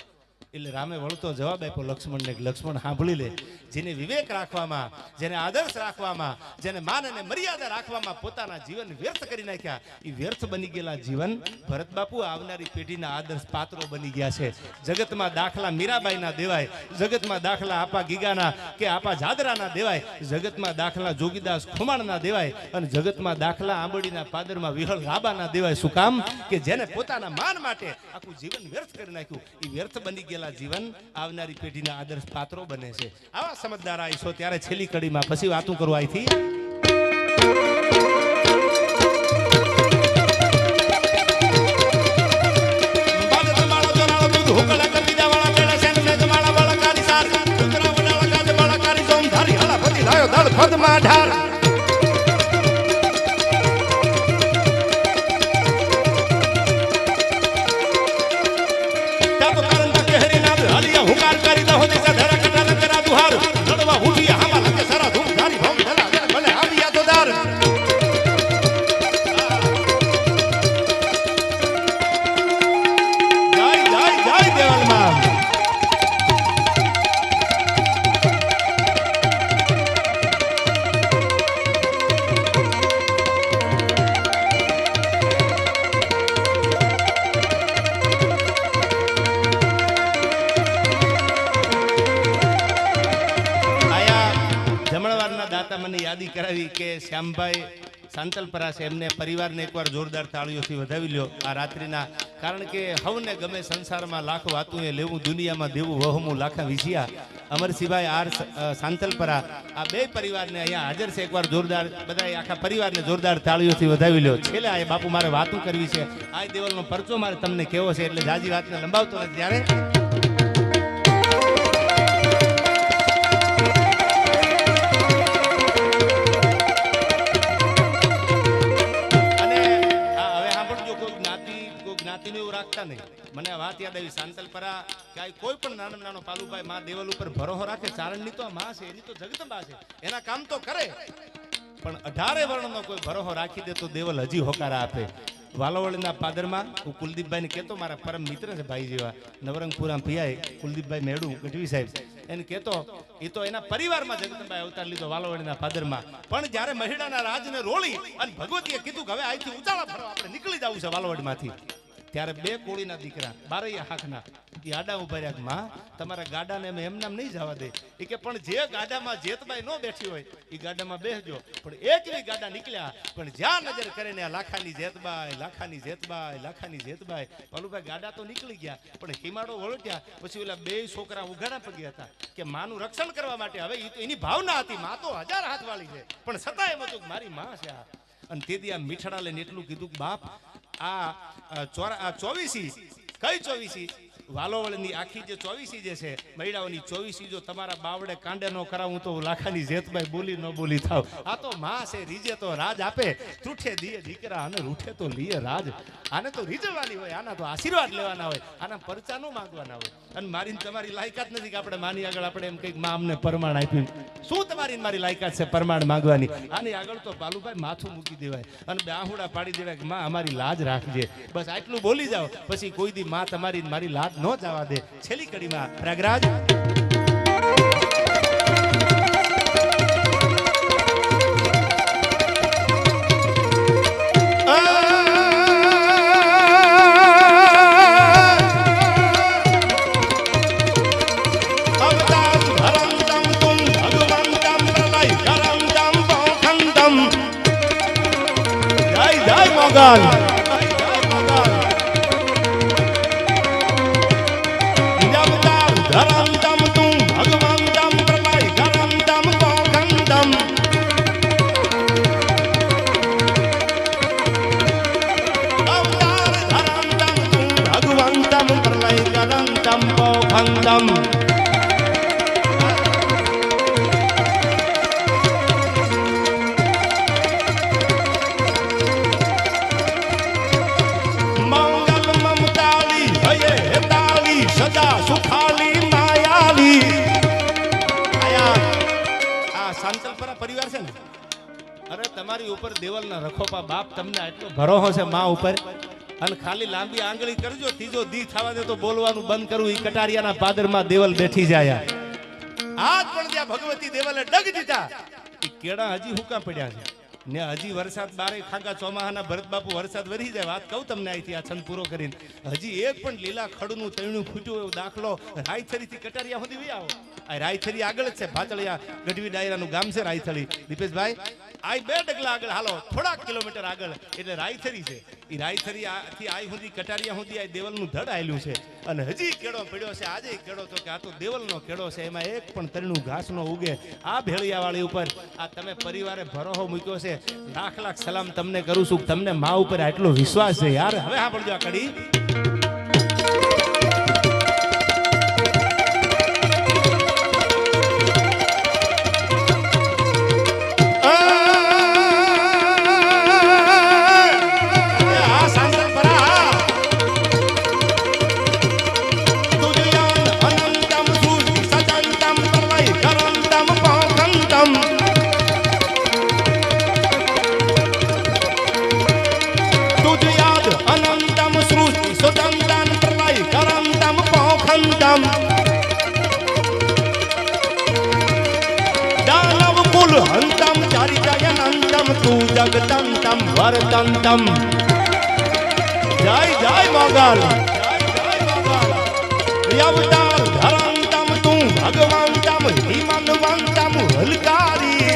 એટલે રામે વળતો જવાબ આપ્યો લક્ષ્મણને લક્ષ્મણ સાંભળી લે જેને વિવેક રાખવામાં જેને આદર્શ રાખવામાં જેને માન અને મર્યાદા રાખવામાં પોતાના જીવન વ્યર્થ કરી નાખ્યા એ વ્યર્થ બની ગયેલા જીવન ભરત બાપુ આવનારી પેઢીના આદર્શ પાત્રો બની ગયા છે જગતમાં દાખલા મીરાબાઈના દેવાય જગતમાં દાખલા આપા ગીગાના કે આપા જાદરાના દેવાય જગતમાં દાખલા જોગીદાસ ખુમાણના દેવાય અને જગતમાં દાખલા આંબડીના પાદરમાં વિહળ રાબાના દેવાય શું કામ કે જેને પોતાના માન માટે આખું જીવન વ્યર્થ કરી નાખ્યું એ વ્યર્થ બની ગયા જીવન આવનારી પેઢીના આદર્શ પાત્રો બને છે આવા સમજદાર આઈશો ત્યારે છેલ્લી કડીમાં પછી વાતું કરવા આવી યાદી કરાવી કે શ્યામભાઈ સાંતલપરા છે એમને પરિવારને એકવાર જોરદાર તાળીઓથી વધાવી લ્યો આ રાત્રિના કારણ કે હવને ગમે સંસારમાં લાખ વાતું એ લેવું દુનિયામાં દેવું વહમું લાખા વિજયા અમરસિંહભાઈ આર સાંતલપરા આ બે પરિવારને અહીંયા હાજર છે એકવાર જોરદાર બધા આખા પરિવારને જોરદાર તાળીઓથી વધાવી લ્યો છેલ્લે આ બાપુ મારે વાતું કરવી છે આ દેવલનો પરચો મારે તમને કેવો છે એટલે જાજી વાતને લંબાવતો નથી ત્યારે રાખતા નહીં. મને આ વાત યાદ આવી સાંતલપરા કે કોઈ પણ નાનો નાનો પાલુભાઈ માં દેવલ ઉપર ભરોસો રાખે. ચારણની તો માં છે, એની તો જગદંબા છે, એના કામ તો કરે, પણ 18 વર્ણનો કોઈ ભરોસો રાખી દે તો દેવલ હજી હોકારા આપે. વાલોવળના પાદરમાં હું કુલદીપભાઈ ને કહેતો, મારા પરમ મિત્ર છે ભાઈ જેવા, નવરંગપુરા પીઆઈ કુલદીપભાઈ મેડું ગઢવી સાહેબ, એને કહેતો એ તો એના પરિવારમાં જગદંબાએ અવતાર લીધો વાલોવળના પાદરમાં. પણ જ્યારે મહિડાના રાજને રોળી અને ભગવતીએ કીધું કે હવે અહીંથી ઉચાળા ફરવા આપણે નીકળી જવું છે વાલોવડમાંથી, ત્યારે 2 કોળીના દીકરા 12 હાકના એ આડા ઉભા રહ્યા. માં તમારા ગાડાને અમે એમનામ નહીં જવા દે. એ કે પણ જે ગાડામાં જેતબાઈ ન બેઠી હોય એ ગાડામાં બેસજો. પણ એકવી ગાડા નીકળ્યા, પણ જ્યાં નજર કરે ને આ લાખાની જેતબાઈ, લાખાની જેતબાઈ, લાખાની જેતબાઈ. પાલુભાઈ ગાડા તો નીકળી ગયા, પણ હિમાડો વળટ્યા પછી ઓલા 2 છોકરા ઉઘાડા પગે હતા કે માનું રક્ષણ કરવા માટે. હવે એ તો એની ભાવના હતી, માં તો 1000 હાથ વાળી છે, પણ છતાં એમ હતું કે મારી માં છે આ. અને તેથી આ મીઠડા લઈને એટલું કીધું કે બાપ આ 24 કઈ 24 વાલોવળની આખી જે 24 જે છે મહિડાઓની 24 જો તમારા બાવડે કાંડે નો કરાવું તો લાખાની જેતભાઈ બોલી ન બોલી થાવ. આ તો માં છે, રીજે તો રાજ આપે, તૂઠે દીએ દીકરા અને રૂઠે તો લીએ રાજ. આને તો રીજવાની હોય, આના તો આશીર્વાદ લેવાના હોય, આના પરચા નો માંગવાના હોય. અને મારી તમારી લાયકાત નથી કે આપણે માની આગળ આપણે એમ કંઈક માં અમને પરમાણ આપ્યું. શું તમારી મારી લાયકાત છે પરમાણ માંગવાની? આની આગળ તો પાલુભાઈ માથું મૂકી દેવાય અને બાહુડા પાડી દેવાય કે માં અમારી લાજ રાખજે. બસ આટલું બોલી જાઓ, પછી કોઈ દી માં તમારી મારી લાજ ન જવા દે. છેલ્લી કડીમાં પ્રયાગરાજ મોગલ પરિવાર છે ને, અરે તમારી ઉપર દેવલના રખોપા બાપ તમને આટલો ભરોસો છે માં ઉપર, અને ખાલી લાંબી આંગળી કરજો, ત્રીજો દી થવા દે તો બોલવાનું બંધ કરવું. ઈ કટારિયાના પાદરમાં દેવલ બેઠી જાય. આજ પણ ત્યાં ભગવતી દેવલે ડગ દીધા. ઈ કેળા હજી હુકા પડ્યા છે ને, હજી વરસાદ બારે ખાંગા ચોમાહાના ભરત બાપુ વરસાદ વરી જાય. વાત કહું તમને અહીંથી આ છંદ પૂરો કરીને, હજી એક પણ લીલા ખડનું તણ્યું ફૂટ્યું એવો દાખલો રાયથરીથી કટારિયા સુધી વી આવો. આ રાયથરી આગળ જ છે, ભાતળિયા ગઢવી ડાયરાનું ગામ છે રાયથળી. દીપેશભાઈ આ 2 ડગલા આગળ હાલો, થોડાક કિલોમીટર આગળ એટલે રાયથરી છે. એ રાયથરી આથી આઈ સુધી કટારિયા સુધી આ દેવલનું ધડ આવેલું છે. અને હજી કેળો પડ્યો છે, આજે કેળો તો કે આ તો દેવલનો કેળો છે, એમાં એક પણ તરણું ઘાસ નો ઉગે. આ ભેળિયાવાળી ઉપર આ તમે પરિવારે ભરોસો મૂક્યો છે, લાખ લાખ સલામ તમને કરું છું. તમને મા ઉપર આટલો વિશ્વાસ છે યાર. હવે સાંભળજો આ કડી. જગદંતમ વરદંતમ જય જય મોગલ અવતાર ધરંતમ તું ભગવંતમ હિમંતવંતમ હલકારી.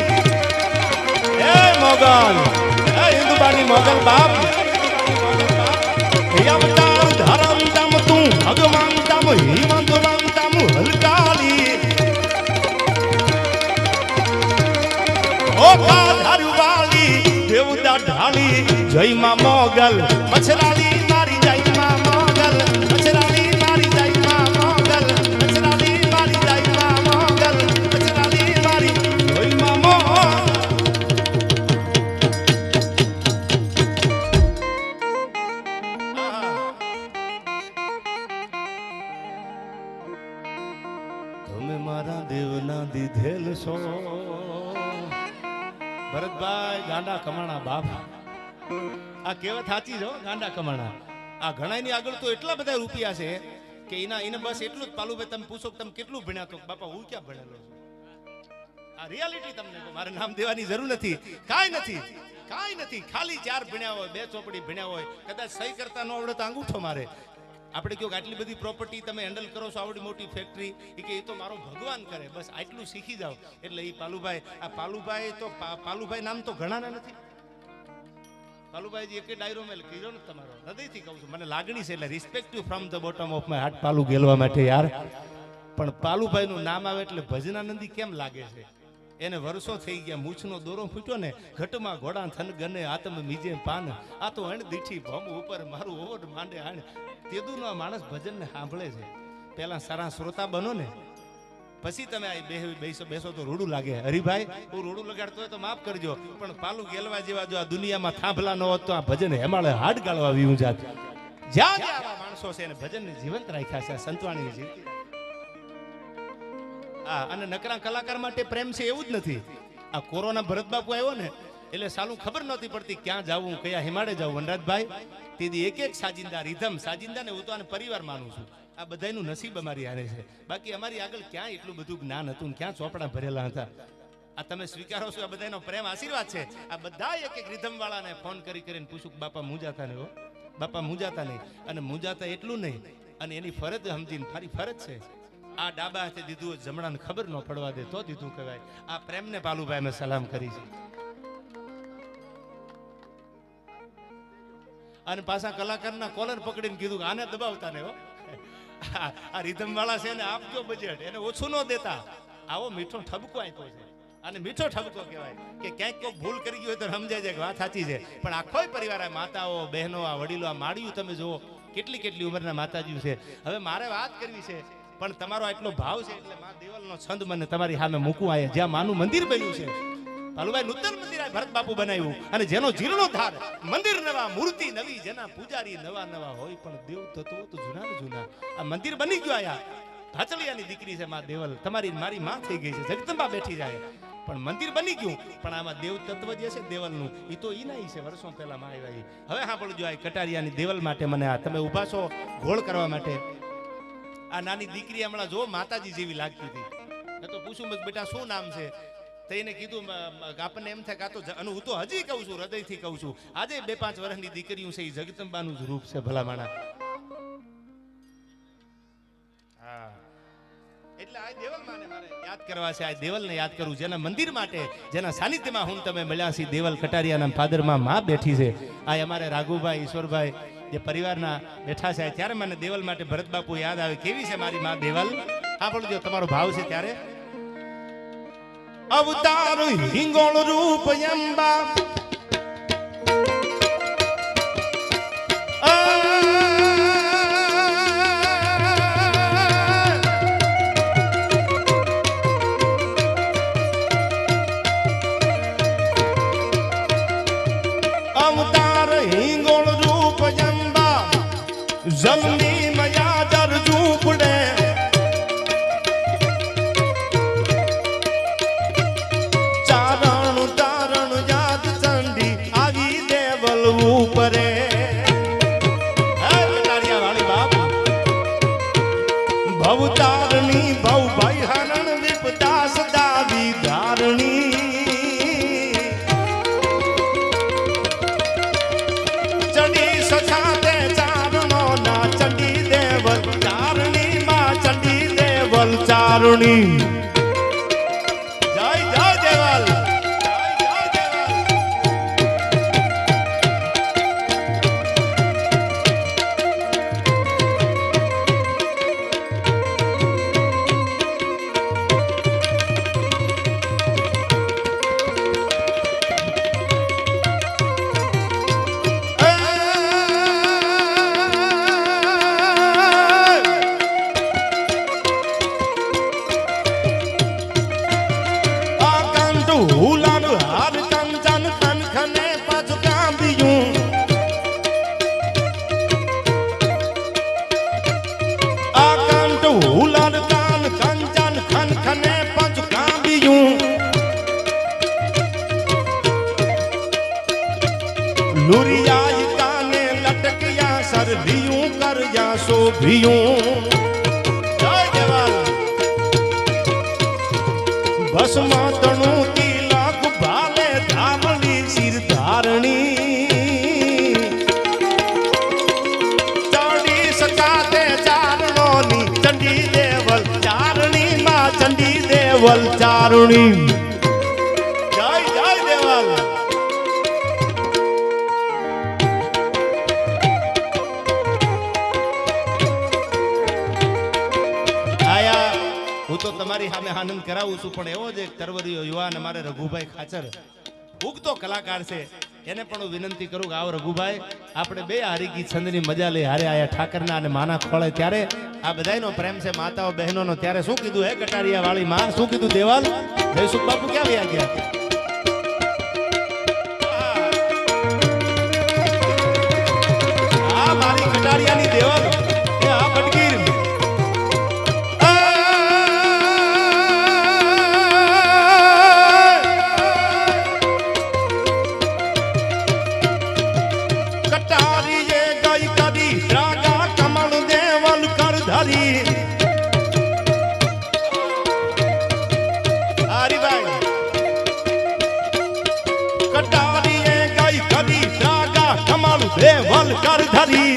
હે મોગલ, હે હિન્દુબાની મોગલ બાપ, અવતાર ધરંતમ તું ભગવંતમ હિમંતવંતમ હલકારી. ઓ ધારુવાલી દેવતા ઢાળી જય માં મોગલ મછરાલી મારી જય માં મોગલ મછરાલી મારી જય માં મોગલ મછરાલી મારી જય માં મોગલ મછરાલી મારી જય માં મોગલ. આ કહેવત સાચી છે ગાંડા કમાણા. આ ઘણાની આગળ તો એટલા બધા રૂપિયા છે કે એને બસ એટલું જ. પાલુભાઈ તમે પૂછો તમે કેટલું ભણ્યા? તો બાપા હું ક્યાં ભણેલો છું. આ રિયાલિટી તમને કહું, મારે નામ દેવાની જરૂર નથી. કાંઈ નથી. ખાલી 4 ભણ્યા હોય, 2 ચોપડી ભણ્યા હોય, કદાચ સહી કરતા ન આવડે તો અંગૂઠો મારે. આપણે કહ્યું કે આટલી બધી પ્રોપર્ટી તમે હેન્ડલ કરો છો, આવડી મોટી ફેક્ટરી, એ તો મારો ભગવાન કરે, બસ આટલું શીખી જાઓ. એટલે એ પાલુભાઈ નામ તો ઘણાના નથી. પાલુભાઈજી એક ડાયરો મેં કીધો ને, તમારો હૃદયથી કહું છું, મને લાગણી છે, એટલે respect you from the bottom of my heart પાલુ ગેલવા માટે યાર. પણ પાલુભાઈનું નામ આવે એટલે ભજનાનંદી કેમ લાગે છે? એને વર્ષો થઈ ગયા, મૂછનો દોરો ફૂટ્યો ને, ઘટમાં ઘોડા થન ગને આતમ મીજે પાન, આ તો અણ દીઠી ભમ ઉપર મારું ઓવડ માંડે આણ. તેદુનો આ માણસ ભજનને સાંભળે છે. પહેલા સારા શ્રોતા બનો ને, પછી તમે આ બેસો તો રૂડું લાગે. હરિભાઈ હું રૂડું લગાડતો હોય તો માફ કરજો, પણ પાલુ ગેલવા જેવા જો આ દુનિયામાં થાંભલા ન હોત તો આ ભજન હેમાળે હાડ ગાળવા વીવું જાત. જ્યાં આવા માણસો છે એને ભજનને જીવંત રાખ્યા છે. સંતવાણીની જીવતી. અને નકરા કલાકાર માટે પ્રેમ છે એવું જ નથી. આ કોરોના ભરત બાપુ આવ્યો ને એટલે સાલું ખબર નહોતી પડતી ક્યાં જવું, કયા હિમાડે જવું. વનરાજભાઈ તેથી એક સાજિંદા રીધમ સાજિંદા ને હું તો આને પરિવાર માનું છું. આ બધાનું નસીબ અમારી હારે છે. બાકી અમારી આગળ ક્યાં એટલું બધું જ્ઞાન હતું ને ક્યાં ચોપડા ભરેલા હતા. આ તમે સ્વીકારો છો, આ બધાનો પ્રેમ આશીર્વાદ છે. આ બધા એક રીધમ વાળાને ફોન કરીને પૂછું બાપા મૂંઝાતા નહીં, બાપા મૂંઝાતા નહીં. અને મૂંઝાતા એટલું નહીં, અને એની ફરજ સમજીને મારી ફરજ છે. આ ડાબા હાથે દીધું, જમણાને ખબર ન પડવા દે તો દીધું કહેવાય. આ પ્રેમને પાલુભાઈ અમે સલામ કરી છે. અને પાછા કલાકારના કોલર પકડીને કીધું કે આને દબાવતા ને હો. આ રીધમ વાળા છે ને આપજો બજેટ, એને ઓછું ન દેતા. આવો મીઠો ઠબકો આપ્યો છે, અને મીઠો ઠબકો કહેવાય કે ક્યાંક કોઈ ભૂલ કરી ગઈ હોય તો સમજાય છે કે વાત સાચી છે. પણ આખો પરિવાર, આ માતાઓ બહેનો, આ વડીલો, આ માળિયું તમે જુઓ કેટલી ઉંમરના માતાજીઓ છે. હવે મારે વાત કરવી છે, પણ તમારો આટલો ભાવ છે એટલે મા દેવલનો છંદ મને તમારી સામે મૂકવું આવે. જ્યાં માનું મંદિર બન્યું છે, પાલુભાઈ નૂતન મંદિર આ ભરત બાપુ બનાવ્યું, અને જેનો જીર્ણોદ્ધાર, મંદિર નવા, મૂર્તિ નવી, જેના પૂજારી નવા હોય પણ દેવ તત્વો તો જૂના ને જૂના. આ મંદિર બની ગયો. આયા ભાચલિયાની દીકરી છે મા દેવલ, તમારી મારી માં થઈ ગઈ છે, જગદંબા બેઠી જાય, પણ મંદિર બની ગયું. પણ આમાં દેવ તત્વ જે છે દેવલનું, એ તો ઈ નહીં છે, વર્ષો પહેલા માં આવ્યા. હવે સાંભળજો, આ કટારિયાની દેવલ માટે મને આ તમે ઉભા છો ઘોળ કરવા માટે. આ નાની દીકરી હમણાં જો માતાજી જેવી લાગતી હતી. મેં તો પૂછું બેટા શું નામ છે? તો એને કીધું આપણને એમ થાય કે અને હું તો હજી કહું છું, હૃદયથી કહું છું, આજે 2-5 વર્ષની દીકરીઓ છે એ જગદંબાનું જ રૂપ છે ભલામાણા. હા, એટલે આ દેવલમાને મારે યાદ કરવા છે. આ દેવલને યાદ કરું, જેના મંદિર માટે, જેના સાનિધ્યમાં હું તમે મળ્યા છીએ. દેવલ કટારિયાના ફાધરમાં માં બેઠી છે. આ અમારે રાઘુભાઈ, ઈશ્વરભાઈ જે પરિવારના બેઠા છે, ત્યારે મને દેવલ માટે ભરત બાપુ યાદ આવે. કેવી છે મારી માં દેવલ? સાંભળજો, તમારો ભાવ છે ત્યારે. અવતાર હિંગોળ રૂપ અંબા, અવતાર હિંગોળ રૂપ અંબા, જમની મયા દર ઝૂપડે, ઉપરે ભવતારણી ભવ ભાઈ હરણ વિપદા સદા વિધારણી, ચંડી સછાતે ચારણો ના ચંડી દેવલ ચારણી માં ચંડી દેવલ ચારણી. જય જય દેવલ. आई काने लटकिया सरलियूं कर या शोभियूं जय देवाल बस मातणू की लाख भाले धामली सिर धारणी चंडी सकाते चारणोनी चंडी देवल चारणी मां चंडी देवल चारणी जय जय देवल હું તો તમારી સામે આનંદ કરાવું છું પણ એવો જ એક તરવરીયો યુવાન અમારે રઘુભાઈ ખાચર ઉગતો કલાકાર છે એને પણ હું વિનંતી કરું કે આવો રઘુભાઈ આપણે બે હારીકી છંદની મજા લઈ હારે આયા ઠાકરના અને માના ખોળે ત્યારે આ બધાયનો પ્રેમ છે માતાઓ બહેનોનો ત્યારે શું કીધું હે કટારિયા વાળી માં શું કીધું દેવાલ જયસુખ બાપુ ક્યાં વયા ગયા આ મારી કટારિયાની દેવાલ એ આ બટગીર देवल कर धरी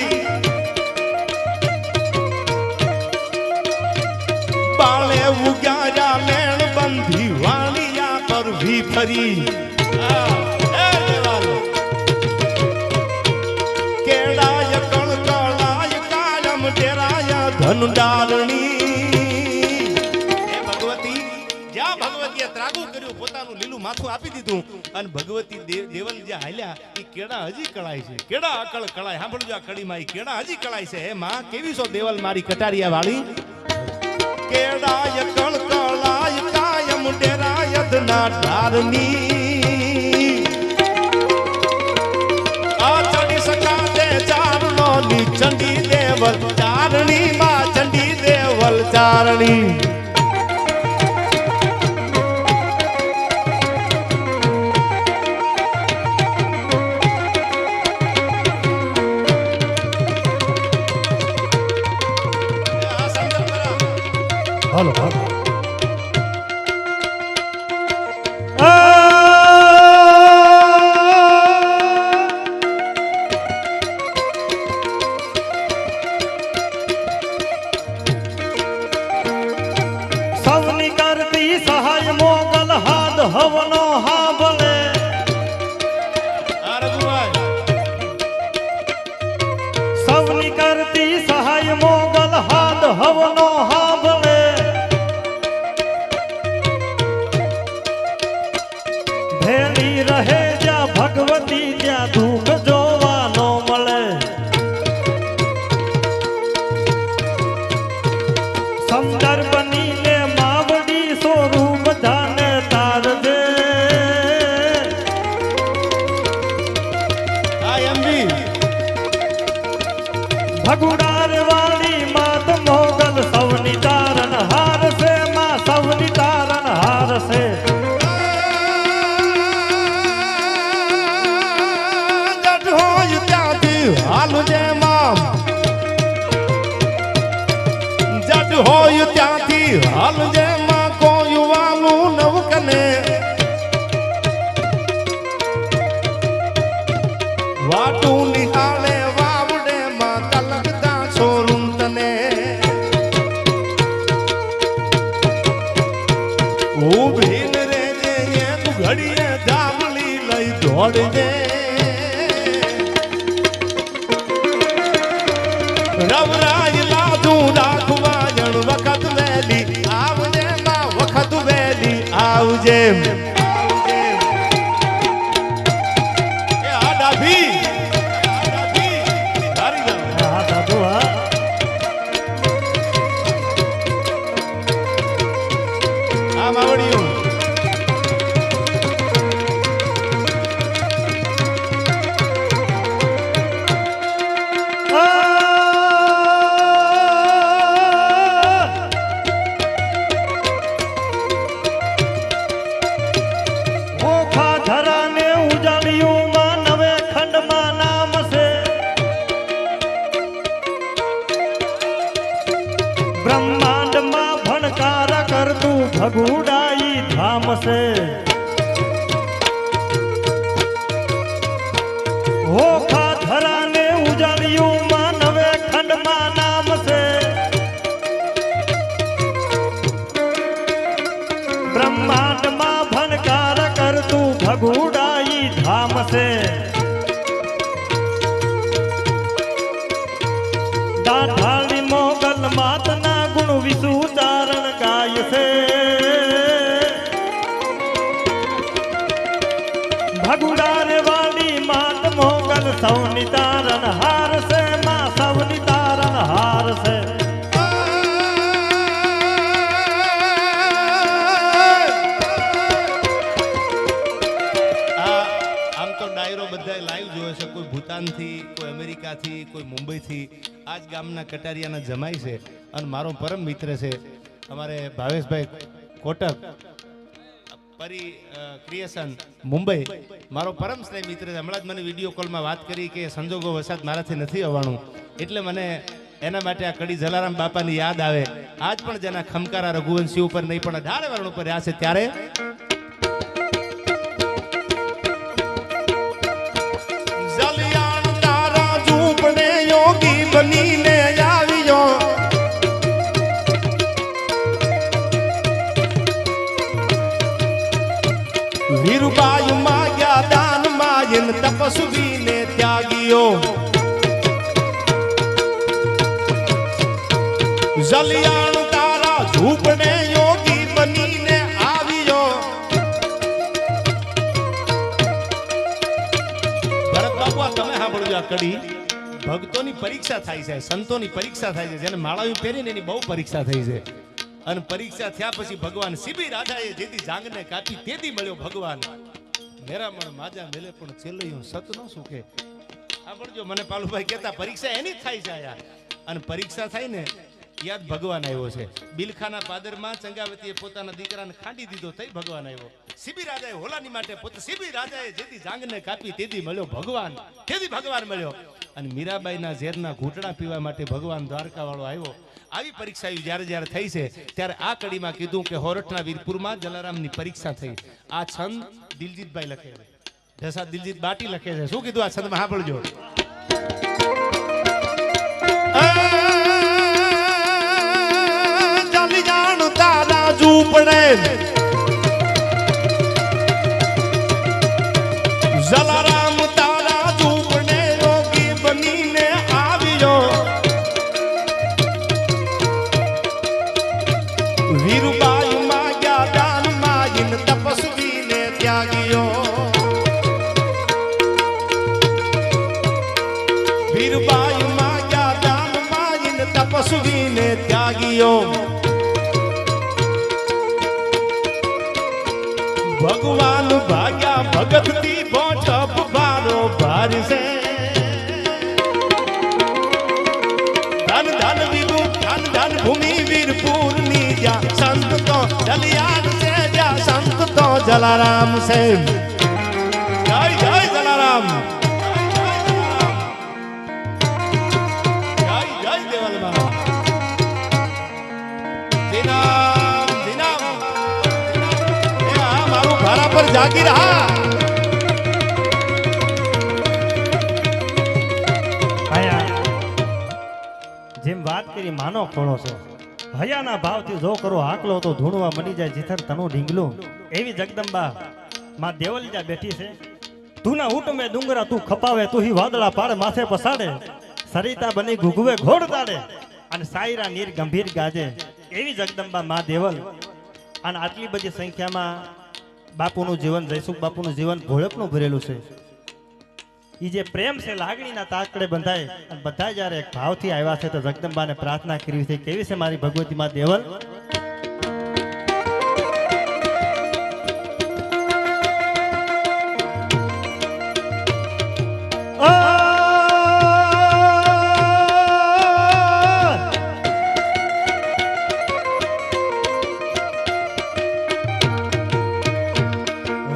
बाले उगाया लेन बंधी वालिया पर भी फरी केड़ाय कणकलाय कायम डेराया धन डालनी ભગવતીએ ત્રાગુ કર્યું પોતાનું લીલું માથું આપી દીધું અને ભગવતી દેવલ જે હાલ્યા એ કેડા હજી કળાય છે કેડા અકળ કળાય સાંભળજો આ કડીમાં એ કેડા હજી કળાય છે હે માં કેવી છો દેવલ મારી કટારિયા વાળી કેડાય કળ કળાય કાયમ ડેરાય ધના ધારની આ ચડી સકાતે ચારણો ની ચંડી દેવલ ચારણી માં ચંડી દેવલ ચારણી હાલો હાલો સૌની કરતી સહાય મોગલ હાથ હવનો હા ભલે સૌની કરતી સહાય મોગલ હાથ હવનો હા ભલે ભેળી રહે જ્યાં ભગવતી ત્યાં દુઃખ જોવાનો મળે સમદર બનીને માવડી સ્વરૂપ બધાને તારજે ભગુડાર વાળી માત મોગલ સૌની તારણ હાર છે માં સૌની તારણ હાર છે હાલ જે મામ જડ હોય ત્યાંથી હાલ જે માં કોઈ વાલું નવકને વાટું નિહાળે વાવડે માં તલકતા છોરું તને ઉભીન રે જે તું ઘડીએ ધામલી લઈ દોડજે રવરાય લાદું રાખવાયણ વખત વેલી આવજે માં વખત વેલી આવજે એ આ ડાભી ધારી જાવ હા દાદુ હા આ માવડીયું ધામ છે ઓખા ધરાને ઉજાડ્યું માનવે ખંડમાં નામ છે બ્રહ્માંડમાં ભનકાર કરતું ભગુડાઈ ધામ છે દાઢાળી મોગલ માતના ગુણ વિસુચારણ ગાય છે ભગુડાર વાળી માત મોગલ સૌની તારણ હાર છે માં સૌની તારણ હાર છે આમ તો ડાયરો બધા લાઈવ જોયો છે, કોઈ ભૂતાનથી, કોઈ અમેરિકાથી, કોઈ મુંબઈથી. આજ ગામના કટારિયાના જમાઈ છે અને મારો પરમ મિત્ર છે અમારે ભાવેશભાઈ કોટક પરી ક્રિએશન મુંબઈ. મારો પરમ સ્નેહ મિત્ર છે. હમણાં જ મને વિડીયો કોલમાં વાત કરી કે સંજોગો વસાત મારાથી નથી આવવાનું, એટલે મને એના માટે આ કડી જલારામ બાપાની યાદ આવે. આજ પણ જેના ખમકારા રઘુવંશી ઉપર નહીં પણ 18 વર્ણ ઉપર રહ્યા છે ત્યારે યોગી બનીને આવ્યો વીરબાઈ માગ્યા દાન માયન તપસ્વીને ત્યાગીઓ જલિયાણ તારા ઝૂંપડે યોગી બનીને આવ્યો. ભરત બાબુ તમે સાંભળજો આ કડી. ભક્તોની પરીક્ષા થાય છે, સંતોની પરીક્ષા થાય છે, જેને માળાયું પહેરીને એની બહુ પરીક્ષા થઈ છે. અને પરીક્ષા થયા પછી ભગવાન શિબી રાજાએ જેથી જાંગને કાપી તેથી મળ્યો ભગવાન. મેરામણ માજા મેલે પણ છેલ્લું સત નો સુખે. સાંભળજો, મને પાલુભાઈ કહેતા પરીક્ષા એની જ થાય છે યાર. અને પરીક્ષા થાય ને યાદ ભગવાન આવ્યો છે. બિલખાના પાદરમાં ચંગાવતીએ પોતાના દીકરાને ખાંડી દીધો થઈ ભગવાન આવ્યો. શિબી રાજાએ હોલાની માટે પોતે શિબી રાજાએ જેથી જાંગને કાપી તેથી મળ્યો ભગવાન, તેથી ભગવાન મળ્યો. અને મીરાબાઈના ઝેરના ઘૂંટડા પીવા માટે ભગવાન દ્વારકા વાળો આવ્યો. આવી પરીક્ષા જ્યારે જ્યારે થઈ છે ત્યારે આ કડીમાં કીધું કે હોરઠના વીરપુરમાં જલારામની પરીક્ષા થઈ. આ છંદ દિલજીતભાઈ લખે છે, ઢસા દિલજીત બાટી લખે છે. શું કીધું આ છંદમાં સાંભળજો. ચાલી જાણ તારા ઝૂંપડે જલારામ તારા ઝૂંપડે યોગી બનીને આવ્યો. વીરબાઈ માગ્યા દાન માગીન તપસ્વીને ત્યાગીઓ. વીરબાઈ માગ્યા દાન માગીન તપસ્વીને ત્યાગીઓ. ભગવાન ભાગ્યા ભગતથી બોઠપ બારો ભારશે. ધન ધન વિદુ ધન ધન ભૂમિ વીરપુરની જ્યાં સંત તો જલિયાણ છે, જ્યાં સંત તો જલારામ છે. જય જય જલારામ, જય જય દેવલમાં. દિનામ દિનામ મારું ભારા પર જાગી રહા. જેમ વાત કરી માનો ખોળો છે, હયાના ભાવથી જો કરો આકલો તો ધૂણવા મળી જાય જીથર તનું ઢીંગલું. એવી જગદંબા માં દેવલીજા બેઠી છે. તું ના ઊંટ મેં ડુંગરા તું ખપાવે, તું હી વાદળા પાડ માથે પસાડે, સરિતા બની ગુગવે ઘોડ તાડે અને સાયરા નીર ગંભીર ગાજે. એવી જગદંબા માં દેવલ. અને આટલી બધી સંખ્યામાં બાપુનું જીવન, જયસુખ બાપુનું જીવન ભોળપનું ભરેલું છે. એ જે પ્રેમ છે લાગણીના તાકડે બંધાય અને બધા જ્યારે એક ભાવથી આવ્યા છે તો જગદંબાને પ્રાર્થના કરી છે. કેવી છે મારી ભગવતી માં દેવલ?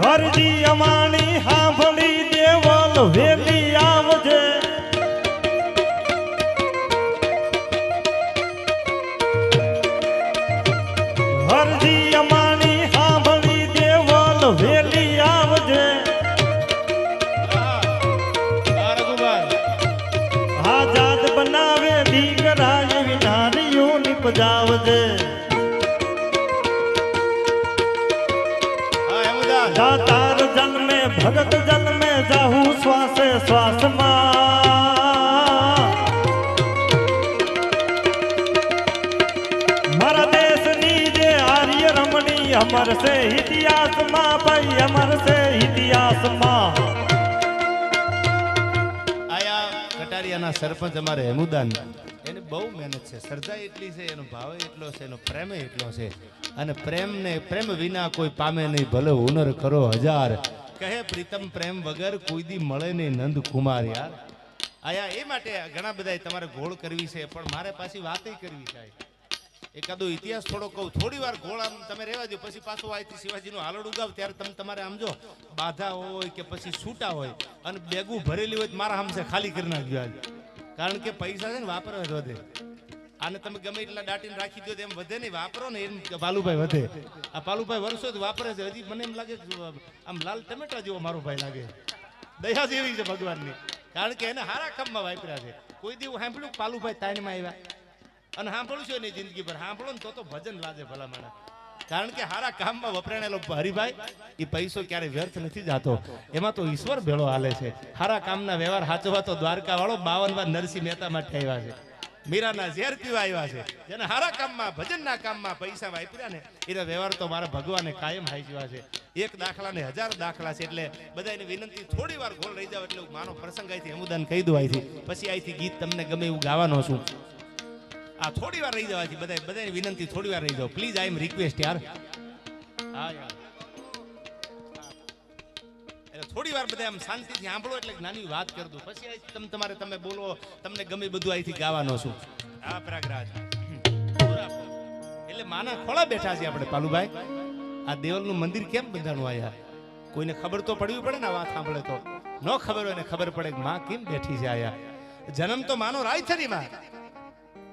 હરજી અમાણી હાંભળી દેવલ વેલી આવજે. ઉપજાવજે હા હેમુદાન દાતાર જન્મે ભગત જન્મે જાહુ શ્વાસે શ્વાસમાં મારા દેશની જે આર્ય રમણી અમર છે ઇતિહાસમાં ભાઈ અમર છે ઇતિહાસમાં આયા કટારિયાના સરપંચ અમારે હેમુદાન એની બહુ મહેનત છે સર્જાઈ એટલી છે એનો ભાવ એટલો છે એનો પ્રેમ એટલો છે અને પ્રેમ વિના કોઈ પામે નહીં ભલે હુનર કરો હજાર કહે પ્રીતમ પ્રેમ વગર કોઈ દી મળે નહીં નંદ કુમાર યાર આયા એ માટે ઘણા બધા તમારે ગોળ કરવી છે પણ મારે પાછી વાતય કરવી છે એકાદો ઇતિહાસ થોડો કહું થોડી વાર ગોળ આમ તમે રહેવા દો પછી પાછું આયથી શિવાજીનું હાલડું ગાવ ત્યારે તમે તમારે આમ જો બાધા હોય કે પછી છૂટા હોય અને બેગું ભરેલી હોય મારા હમસે ખાલી કરી નાખ્યો આજે કારણ કે પૈસા છે ને વાપરવા જ વધે આને તમે ગમે એટલા દાટીને રાખી દો એમ વધે નહીં વાપરો ને એમ પાલુભાઈ વધે આ પાલુભાઈ વર્ષો જ વાપરે છે હજી મને એમ લાગે આમ લાલ ટમેટા જેવો મારો ભાઈ લાગે દયા જેવી છે ભગવાનની કારણ કે એને હારા કામમાં વાપર્યા છે કોઈ દી હું સાંભળ્યું પાલુભાઈ તાણીમાં આવ્યા અને સાંભળું છું નહીં જિંદગી પર સાંભળો ને તો ભજન લાગે ભલા માણા કારણ કે હારા કામમાં વપરાયેલો હરિભાઈ એ પૈસો ક્યારે વ્યર્થ નથી જાતો એમાં તો ઈશ્વર ભેળો હાલે છે હારા કામના વ્યવહાર સાચવા તો દ્વારકા વાળો 52 વાર નરસિંહ મહેતા માટે આવ્યા છે મીરાના ઝેર પીવા આવ્યા છે જેને હારા કામમાં ભજનના કામમાં પૈસા વાપર્યા ને એના વ્યવહાર તો મારા ભગવાને કાયમ હાચવ્યા છે એક દાખલા ને 1000 દાખલા છે એટલે બધાની વિનંતી થોડી વાર ગોળ રહી જાવ એટલે માનો પ્રસંગ અહીંથી હેમુદાન કહી દઉં અહીંથી પછી અહીંથી ગીત તમને ગમે એવું ગાવાનો છું આ થોડી વાર રહી જવાથી બધાની વિનંતી થોડી વાર રહી જાવ પ્લીઝ આઈ એમ રિક્વેસ્ટ યાર હા યાર એટલે થોડી વાર બધા આમ શાંતિથી સાંભળો એટલે નાની વાત કરી દઉં પછી તમે બોલો તમને ગમે બધું અહીંથી ગાવાનો છું હા પ્રયાગરાજ એટલે માના ખોળા બેઠા છે આપણે પાલુભાઈ આ દેવલનું મંદિર કેમ બંધાણું આયા કોઈને ખબર તો પડવી પડે ને આ વાત સાંભળે તો ન ખબર હોય ને ખબર પડે કે માં કેમ બેઠી છે આયા જન્મ તો માનો રાયથરીમાં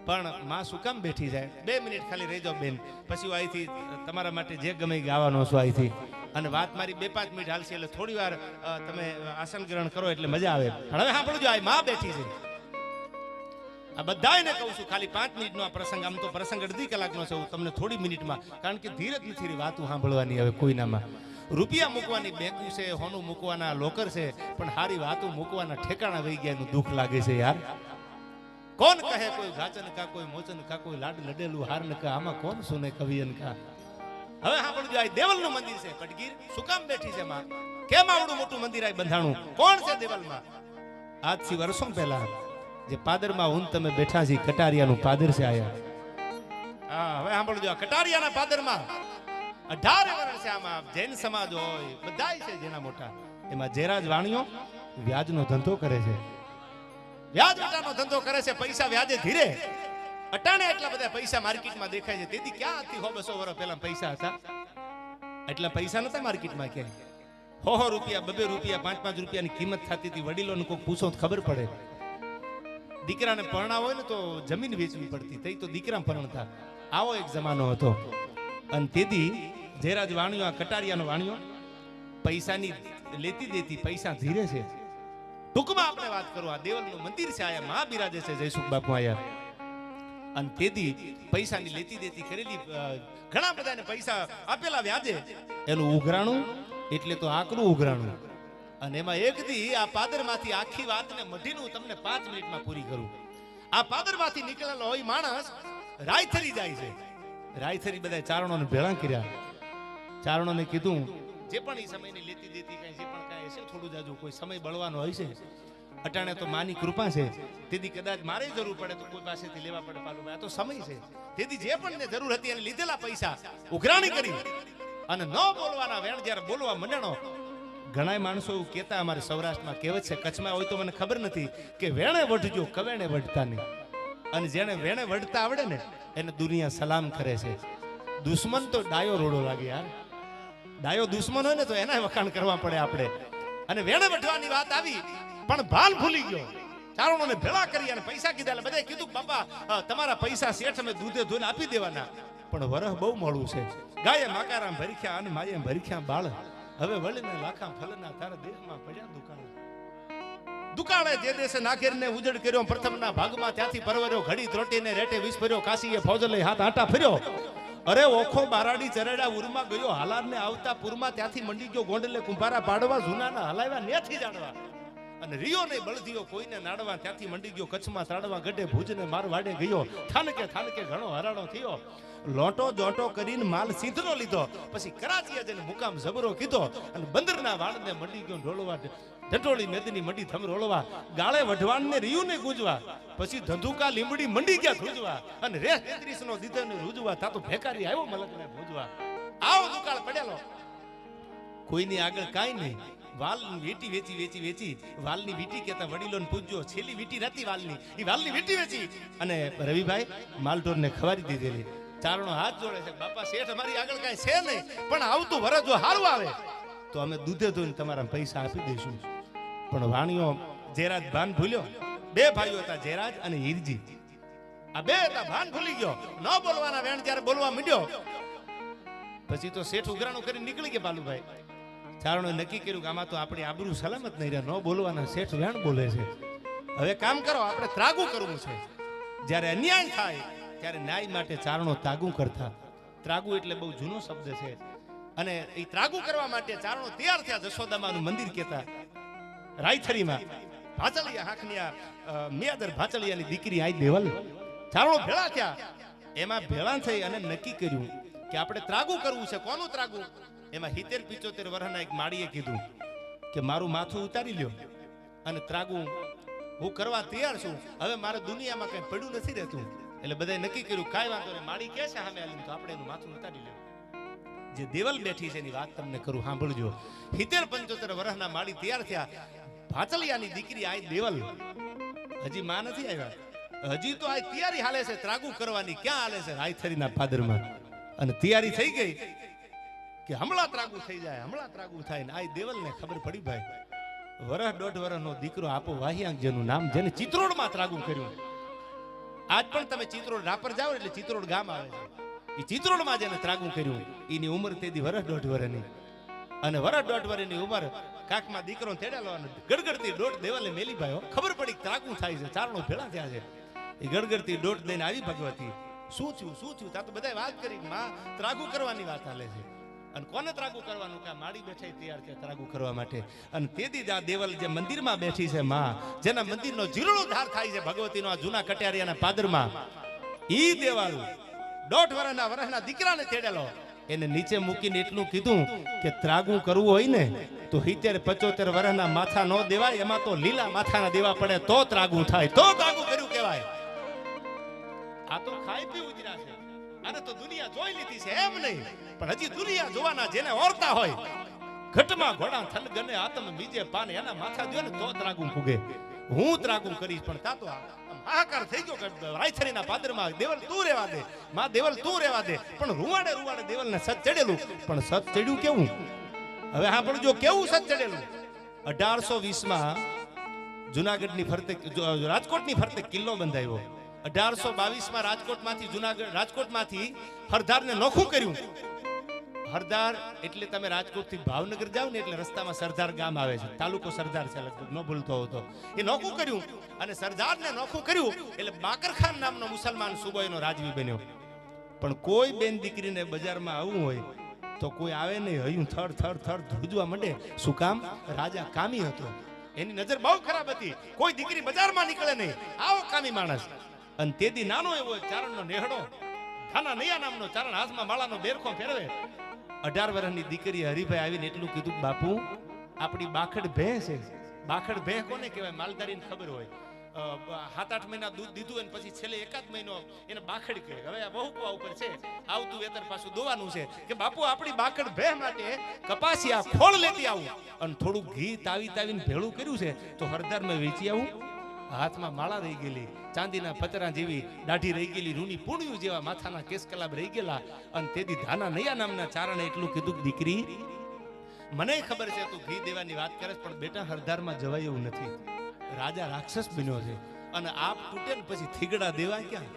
પણ માં શું કામ બેઠી જાય 2 મિનિટ ખાલી રહી જાઓ બેન પછી અહીંથી તમારા માટે જે ગમે ગાવાનો છો અહીંથી અને વાત મારી 2-5 મિનિટ હાલશે એટલે થોડી વાર તમે આસન ગ્રહણ કરો એટલે મજા આવે પણ હવે સાંભળજો આ માં બેઠી છે આ બધાને કહું છું ખાલી 5 મિનિટનો આ પ્રસંગ આમ તો પ્રસંગ અડધી કલાકનો છે હું તમને થોડી મિનિટમાં કારણ કે ધીરજ નથી રહી વાતું સાંભળવાની હવે કોઈનામાં રૂપિયા મૂકવાની બેંકું છે હોનું મૂકવાના લોકર છે પણ હારી વાતું મૂકવાના ઠેકાણા વહી ગયા એનું દુઃખ લાગે છે યાર કોણ કહે કોઈ ગાચન કા કોઈ મોચન કા કોઈ લાડ લડેલું હાર ન કા આમાં કોણ સુને કવિયન કા હવે સાંભળજો આ દેવલનું મંદિર છે પટગીર શું કામ બેઠી છે માં કેમ આવડું મોટું મંદિર આ બંધાણું કોણ છે દેવલમાં આજથી વર્ષો પહેલા જે પાદરમાં હું તમે બેઠા છી કટારિયાનું પાદર છે આયા હા હવે સાંભળજો આ કટારિયાના પાદરમાં 18 વર્ષ છે આમાં જૈન સમાજ હોય બધાય છે જેના મોટા એમાં જયરાજ વાણીઓ વ્યાજનો ધંધો કરે છે વ્યાજ વટાનો ધંધો કરે છે પૈસા વ્યાજે ધીરે અટાણે એટલા બધા પૈસા માર્કેટમાં દેખાય છે તેથી ક્યાં હતી 100-200 વર્ષ પહેલા પૈસા હતા એટલા પૈસા નતા માર્કેટમાં ક્યાંય 100 રૂપિયા 2 રૂપિયા 5 રૂપિયાની કિંમત થતી હતી વડીલોને કોઈ પૂછો તો ખબર પડે દીકરાને પરણાવ હોય ને તો જમીન વેચવી પડતી તઈ તો દીકરા પરણતા આવો એક જમાનો હતો અને તેથી જયરાજ વાણીઓ આ કટારિયાનો વાણીઓ પૈસાની લેતી દેતી પૈસા ધીરે છે ટૂંકમાં આપણે વાત કરો આ દેવલનું મંદિર છે આયા મહા બિરાજે છે જયસુખ બાપુ આયા અને તેથી પૈસાની લેતી દેતી કરેલી ઘણા બધાને પૈસા આપેલા વ્યાજે એનું ઉઘરાણું એટલે તો આકરું ઉઘરાણું અને એમાં એક દી આ પાદરમાંથી આખી વાતને મઢીનું તમને 5 મિનિટમાં પૂરી કરું આ પાદરમાંથી નીકળેલો હોય માણસ રાયથરી જાય છે રાયથરી બધા ચારણોને ભેળા કર્યા ચારણોને કીધું જે પણ એ સમયની લેતી દેતી કઈ જે પણ કાંઈ હશે થોડું જાજુ કોઈ સમય બળવાનો હશે અટાણે તો માની કૃપા છે તેથી કદાચ મારે જરૂર પડે તો કોઈ પાસેથી લેવા પડે પાલુભાઈ આ તો સમય છે તેથી જે પણ જરૂર હતી એને લીધેલા પૈસા ઉઘરાણી કરી અને ન બોલવાના વેણ જ્યારે બોલવા મંડ્યાનો ઘણા માણસો એવું કહેતા અમારે સૌરાષ્ટ્રમાં કહેવત છે કચ્છમાં હોય તો મને ખબર નથી કે વેણે વઢજો કવેણે વઢતા નહીં અને જેને વેણે વઢતા આવડે ને એને દુનિયા સલામ કરે છે દુશ્મન તો ડાયો રોડો લાગે યાર ડાયો દુશ્મન હોય ને તો એના વખાણ કરવા પડે આપણે અને વેણે વઢવાની વાત આવી પણ ભાન ભૂલી ગયો ચારણોને ભેળા કરી અને પૈસા કીધા એટલે બધાએ કીધું બાપા તમારા પૈસા શેઠ અમે દૂધે ધોઈને આપી દેવાના પણ વરહ બહુ મોડું છે ગાયે માકારામ ભરીખ્યા અને માયે ભરીખ્યા બાળ હવે વળીને લાખા ફલના તારા દેહમાં પડ્યા દુકાન દુકાળે જે દેશે નાખેરને ઉજળ કર્યો પ્રથમના ભાગમાં ત્યાંથી પરવર્યો ઘડી ત્રોટીને રેટે વિષ ભર્યો કાશીએ ફૌજ લઈ હાથ આટા ફર્યો અરે ઓખો બારાડી ચરેડા ઉરમાં ગયો હાલારને આવતા પુરમાં ત્યાંથી મંડી ગયો ગોંડલે કુંભારા પાડવા જૂનાના હલાવ્યા નેથી જાણવા અને રિયો ને બળદિયો કોઈને નાડવા ત્યાંથી મંડી ગયો કચ્છમાં ત્રાડવા ગઢે ભુજને મારવાડે ગયો થાનકે ઘણો હરાડો થયો લોટો જોટો કરીને માલ સીધનો લીધો પછી કરાચી જઈને મુકામ જબરો કીધો અને બંદરના વાળને મંડી ગયો ઢોળવા ઢંટોળી મેદની મંડી થમ રોળવા ગાળે વઢવાણને રિયુને ગુંજવા પછી ધંધુકા લીંબડી મંડી ગયા ધ્રુજવા અને રેસ 33 નો દીધોને રૂજવા તાતો ભેકારી આવ્યો મલકને ભૂજવા આવો દુકાળ પડેલો કોઈની આગળ કાઈ નહીં વાલની વીટી વેચી વાલની વીટી કેતા વડીલોને પૂજ્યો છેલ્લી વીટી નથી વાલની ઈ વાલની વીટી વેચી અને રવિભાઈ માલઢોરને ખવારી દીધેલી ચારણો હાથ જોડે છે બાપા શેઠ અમારી આગળ કાઈ છે નહીં પણ આવતું વરસ જો હારું આવે તો અમે દૂધે ધોઈને તમારા પૈસા આપી દઈશું પણ વાણીઓ જેરાજ ભાન ભૂલ્યો બે ભાઈઓ હતા જેરાજ અને હીરજી આ બે હતા ભાન ભૂલી ગયો ન બોલવાના વેણ જ્યારે બોલવા માંડ્યો પછી તો શેઠ ઉઘરાણું કરી નીકળી ગયા બાલુભાઈ ચારણોએ નક્કી કર્યું કે આમાં તો આપણી આબરૂ સલામત નહીં રહે ન બોલવાના શેઠ વેણ બોલે છે હવે કામ કરો આપણે ત્રાગું કરવું છે જ્યારે અન્યાય થાય ત્યારે ન્યાય માટે ચારણો ત્રાગું કરતા ત્રાગુ એટલે બહુ જૂનો શબ્દ છે અને એ ત્રાગુ કરવા માટે ચારણો તૈયાર થયા જશોદામાનું મંદિર કહેતા રાયથરીમાં ભાચળિયા હાંખનિયા મિયાદર ભાચળિયાની દીકરી આઈ દેવલ ચારણો ભેળા થયા એમાં ભેળા થઈ અને નક્કી કર્યું કે આપણે ત્રાગુ કરવું છે કોનું ત્રાગુ એમાં 70-75 વર્ષના એક માળીએ કીધું કે મારું માથું ઉતારી લ્યો અને ત્રાગુ હું કરવા તૈયાર છું હવે મારે દુનિયામાં કઈ પડ્યું નથી રહેતું એટલે બધાએ નક્કી કર્યું કાંઈ વાંધો નહીં માળી કે છે સામે આવીને તો આપણે એનું માથું ઉતારી લ્યો જે દેવલ બેઠી છે એની વાત તમને કરું સાંભળજો 70-75 વર્ષના માળી તૈયાર થયા ભાચલિયાની દીકરી આ દેવલ હજી માં નથી આવ્યા હજી તો આ તૈયારી હાલે છે ત્રાગુ કરવાની ક્યાં હાલે છે રાયથરીના પાદરમાં અને તૈયારી થઈ ગઈ કે હમણાં ત્રાગુ થઈ જાય હમણાં ત્રાગુ થાય ને આ દેવલને ખબર પડી ભાઈ વરસ 1.5 વર્ષનો દીકરો આપો વાહિયાંગ જેનું નામ જેને ચિત્રોડમાં ત્રાગુ કર્યું આજ પણ તમે ચિત્રોડ રાપર જાઓ એટલે ચિત્રોડ ગામ આવે છે એ ચિત્રોડમાં જેને ત્રાગુ કર્યું એની ઉંમર તેથી વરસ 1.5 વર્ષની અને વરસ 1.5 વર્ષની ઉંમર કાકમાં દીકરો તેડેલો અને ગડગડતી દોટ દેવલે મેલી ભાઈઓ ખબર પડી ત્રાગુ થાય છે ચારણો ભેળા થયા છે એ ગડગડતી દોટ લઈને આવી ભગવતી શું થયું તા તો બધાય વાત કરી માં ત્રાગુ કરવાની વાત હાલે છે અને કોને ત્રાગુ કરવાનું કે માડી બેઠી તૈયાર છે ત્રાગુ કરવા માટે અને તેથી જ આ દેવલ જે મંદિરમાં બેઠી છે માં જેના મંદિરનો જીરણો ધાર થાય છે ભગવતીનો આ જૂના કટારિયાના પાદરમાં ઈ દેવલ 1.5 વર્ષના દીકરાને તેડેલો એને નીચે મૂકીને એટલું કીધું કે ત્રાગુ કરવું હોય ને તો 70-75 વર્ષના માથા ન દેવાય એમાં તો લીલા માથાના દેવા પડે તો ત્રાગુ થાય તો ત્રાગુ કર્યું કહેવાય આ તો ખાઈ પી ઉજરા છે અને તો દુનિયા જોઈ લીધી છે એમ નહીં પણ હજી દુનિયા જોવાના જેને ઓરતા હોય ઘટમાં ઘોડા થનગને આતમ બીજે પાન એના માથા દો ને તો ત્રાગુ ફૂગે હું ત્રાગુ કરીશ પણ તા તો હાહાકાર થઈ ગયો કે રાયથરીના પાદરમાં દેવલ તું રહેવા દે માં દેવલ તું રહેવા દે પણ રૂવાડે દેવલને સત ચડેલું પણ સત ચડ્યું કેવું હવે હા પણ જો કેવું સત ચડેલું 1820 માં જુનાગઢની ફરતે રાજકોટની ફરતે કિલ્લો બંધાયો 1822 માં રાજકોટમાંથી હરદારને નોખું કર્યું હરદાર એટલે તમે રાજકોટથી ભાવનગર જાવ ને એટલે રસ્તામાં સરદાર ગામ આવે છે તાલુકો સરદાર છે લગભગ ન ભૂલતો હતો એ નોખું કર્યું અને સરદારને નોખું કર્યું એટલે બાકરખાન નામનો મુસલમાન સુબોયનો રાજવી બન્યો પણ કોઈ બેન દીકરીને બજારમાં આવવું હોય તો કોઈ આવે નહીં હયું થર ધ્રુજવા માંડે શું કામ રાજા કામી હતો એની નજર બહુ ખરાબ હતી કોઈ દીકરી બજારમાં નીકળે નહીં આવો કામી માણસ અને તેથી નાનો એવો ચારણનો નેહડો ખાના નૈયા નામનો ચારણ હાથમાં માળાનો બેરખો ફેરવે 18 વર્ષની દીકરી હરિભાઈ આવીને એટલું કીધું બાપુ આપણી બાખડ ભેં છે બાખડ ભેં કોને કહેવાય માલધારીને ખબર હોય 7-8 મહિના દૂધ દીધું અને પછી છેલ્લે 1 મહિનો એને બાખડ કહે હવે આ બહુકવા ઉપર છે આવતું વેતર પાછું દોવાનું છે કે બાપુ આપણી બાખડ ભેં માટે કપાસિયા ખોળ લેતી આવું અને થોડું ઘી તાવીને ભેળું કર્યું છે તો હરદારમાં વેચી આવું હાથમાં માળા રહી ગયેલી ચાંદીના પતરા જેવી દાઢી રહી ગયેલી રૂની પૂણ્યું જેવા માથાના કેસ કલાબ રહી ગયેલા અને તેથી ધાના નૈયા નામના ચારણે એટલું કીધું દીકરી મને ખબર છે તું ઘી દેવાની વાત કરે પણ બેટા હરદારમાં જવાય એવું નથી રાજા રાક્ષસ બન્યો છે અને આપ તૂટે ને પછી થીગડા દેવા ક્યાં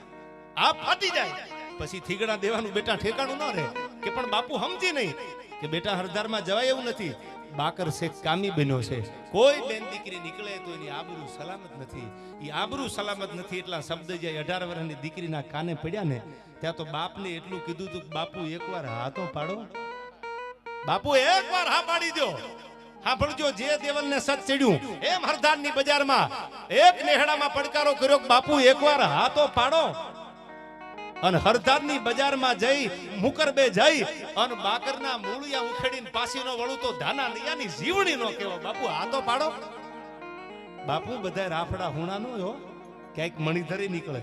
આપ ફાટી જાય પછી થીગડા દેવાનું બેટા ઠેકાણું ન રહે કે પણ બાપુ સમજી નહીં કે બેટા હરદારમાં જવાય એવું નથી બાકર શેખ કામી બન્યો છે. કોઈ બેન દીકરી નીકળે તો એની આબરૂ સલામત નથી. એ આબરૂ સલામત નથી એટલા શબ્દ જે 18 વર્ષની દીકરીના કાને પડ્યા ને ત્યાં તો બાપને એટલું કીધું હતું કે બાપુ એકવાર હા તો પાડો, બાપુ એકવાર હા પાડી દો. સાંભળજો, જે દેવલને સત ચડ્યું એમ હરદારની બજારમાં એક નેહડામાં પડકારો કર્યો કે બાપુ એકવાર હા તો પાડો. અને હરદારની બજારમાં જઈ મુકરબે જઈ અને બાકરના મૂળિયા ઉખેડીને પાસીનો વળું તો ધાના નૈયાની જીવણી નો કેવો, બાપુ હા તો પાડો. બાપુ બધાય રાફડા હુણા નો હો, ક્યાંક મણિધરી નીકળે,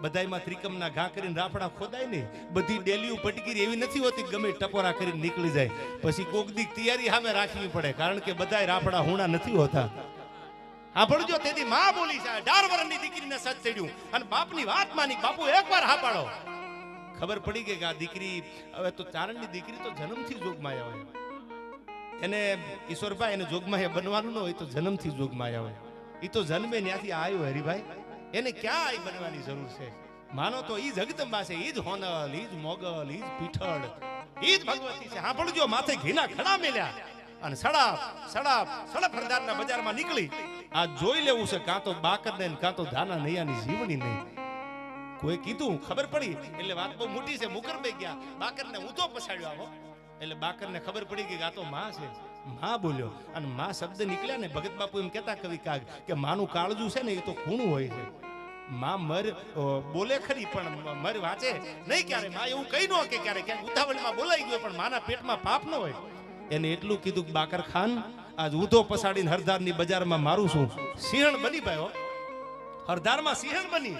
બધાયમાં ત્રિકમના ઘા કરીને રાફડા ખોદાય નહીં. બધી ડેલીઓ પટકીરી એવી નથી હોતી ગમે ટપોરા કરીને નીકળી જાય. પછી કોક દી તૈયારી સામે રાખવી પડે, કારણ કે બધાય રાફડા હુણા નથી હોતા. આ પડજો તેદી માં બોલી છે 18 વર્ષની દીકરીને સત ચડ્યું અને બાપની વાત માની, બાપુ એકવાર હા પાડો. ખબર પડી ગઈ કે આ દીકરી હવે તો ચારણની દીકરી તો જન્મથી જોગમાયા હોય. એને ઈશ્વરભાઈ એને જોગમાયા બનવાનું ન હોય તો જન્મથી જોગમાયા હોય. એ તો જન્મે ત્યાંથી આવ્યો હરિભાઈ, એને ક્યાં આઈ બનવાની જરૂર છે? માનો તો ઈ જગદંબા છે, ઈ જ હોનલ, ઈ જ મોગલ, ઈ જ પીઠળ, ઈ જ ભગવતી છે. હા પડજો, માથે ઘીના ખડા મેલ્યા અને સડપ હરદારના બજારમાં નીકળી. આ જોઈ લેવું છે કાં તો બાકર ને કાં તો ધાના નૈયાની જીવણી નહીં. કોઈ કીધું ખબર પડી એટલે વાત બહુ મોટી છે. મુકરબે ગયા, બાકરને ઊંધો પછાડ્યો આવો એટલે બાકરને ખબર પડી ગઈ કે આ તો માં છે. માં બોલ્યો અને માં શબ્દ નીકળ્યા ને ભગત બાપુ એમ કહેતા કવિ કાગ કે માનું કાળજું છે ને એ તો ખૂણું હોય છે. માં મર બોલે ખરી પણ મર વાંચે નહીં ક્યારે. માં એવું કઈ ન કે ક્યારે ક્યાંક ઉતાવળમાં બોલાઈ ગયો પણ માના પેટમાં પાપ ન હોય. એને એટલું કીધું કે બાકર ખાન આજ ઊંધો પસાડીને હરદારની બજારમાં મારું છું. સિંહણ બની ભાઈ, હરદારમાં સિંહણ બની,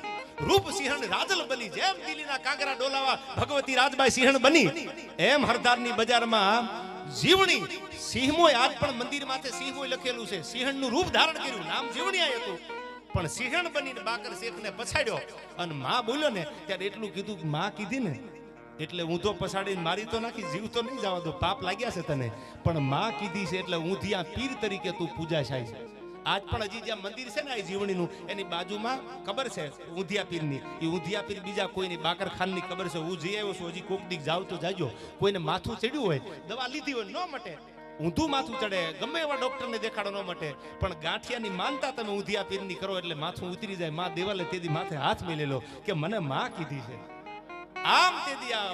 રૂપ સિંહણ રાજલ બની. જેમ દિલ્હીના કાંગરા ડોલાવા ભગવતી રાજબાઈ સિંહણ બની એમ હરદારની બજારમાં જીવણી સિંહમોય. આજ પણ મંદિર માથે સિંહમોય લખેલું છે. સિંહણનું રૂપ ધારણ કર્યું, નામ જીવણી હતું પણ સિંહણ બનીને બાકર શેખને પછાડ્યો. અને માં બોલ્યો ને ત્યારે એટલું કીધું કે માં કીધી ને એટલે ઊંધો પછાડીને મારી તો નાખી, જીવ તો નહીં જવા દો, પાપ લાગ્યા છે તને, પણ માં કીધી છે એટલે ઊંધિયા પીર તરીકે તું પૂજા થાય છે. આજ પણ હજી જ્યાં મંદિર છે ને આ જીવણીનું એની બાજુમાં કબર છે ઊંધિયા પીરની. એ ઊંધિયા પીર બીજા કોઈની બાકર ખાનની કબર છે. હું જઈ આવ્યો છું, હજી કોક દીક જાવ તો જાજો. કોઈને માથું ચડ્યું હોય, દવા લીધી હોય, ન મટે. ઊંધું માથું ચડે, ગમે એવા ડોક્ટરને દેખાડો ન મટે, પણ ગાંઠિયાની માનતા તમે ઊંધિયા પીરની કરો એટલે માથું ઉતરી જાય. માં દેવાલે તેદી માથે હાથ મેલેલો કે મને માં કીધી છે. આમ તેદી આ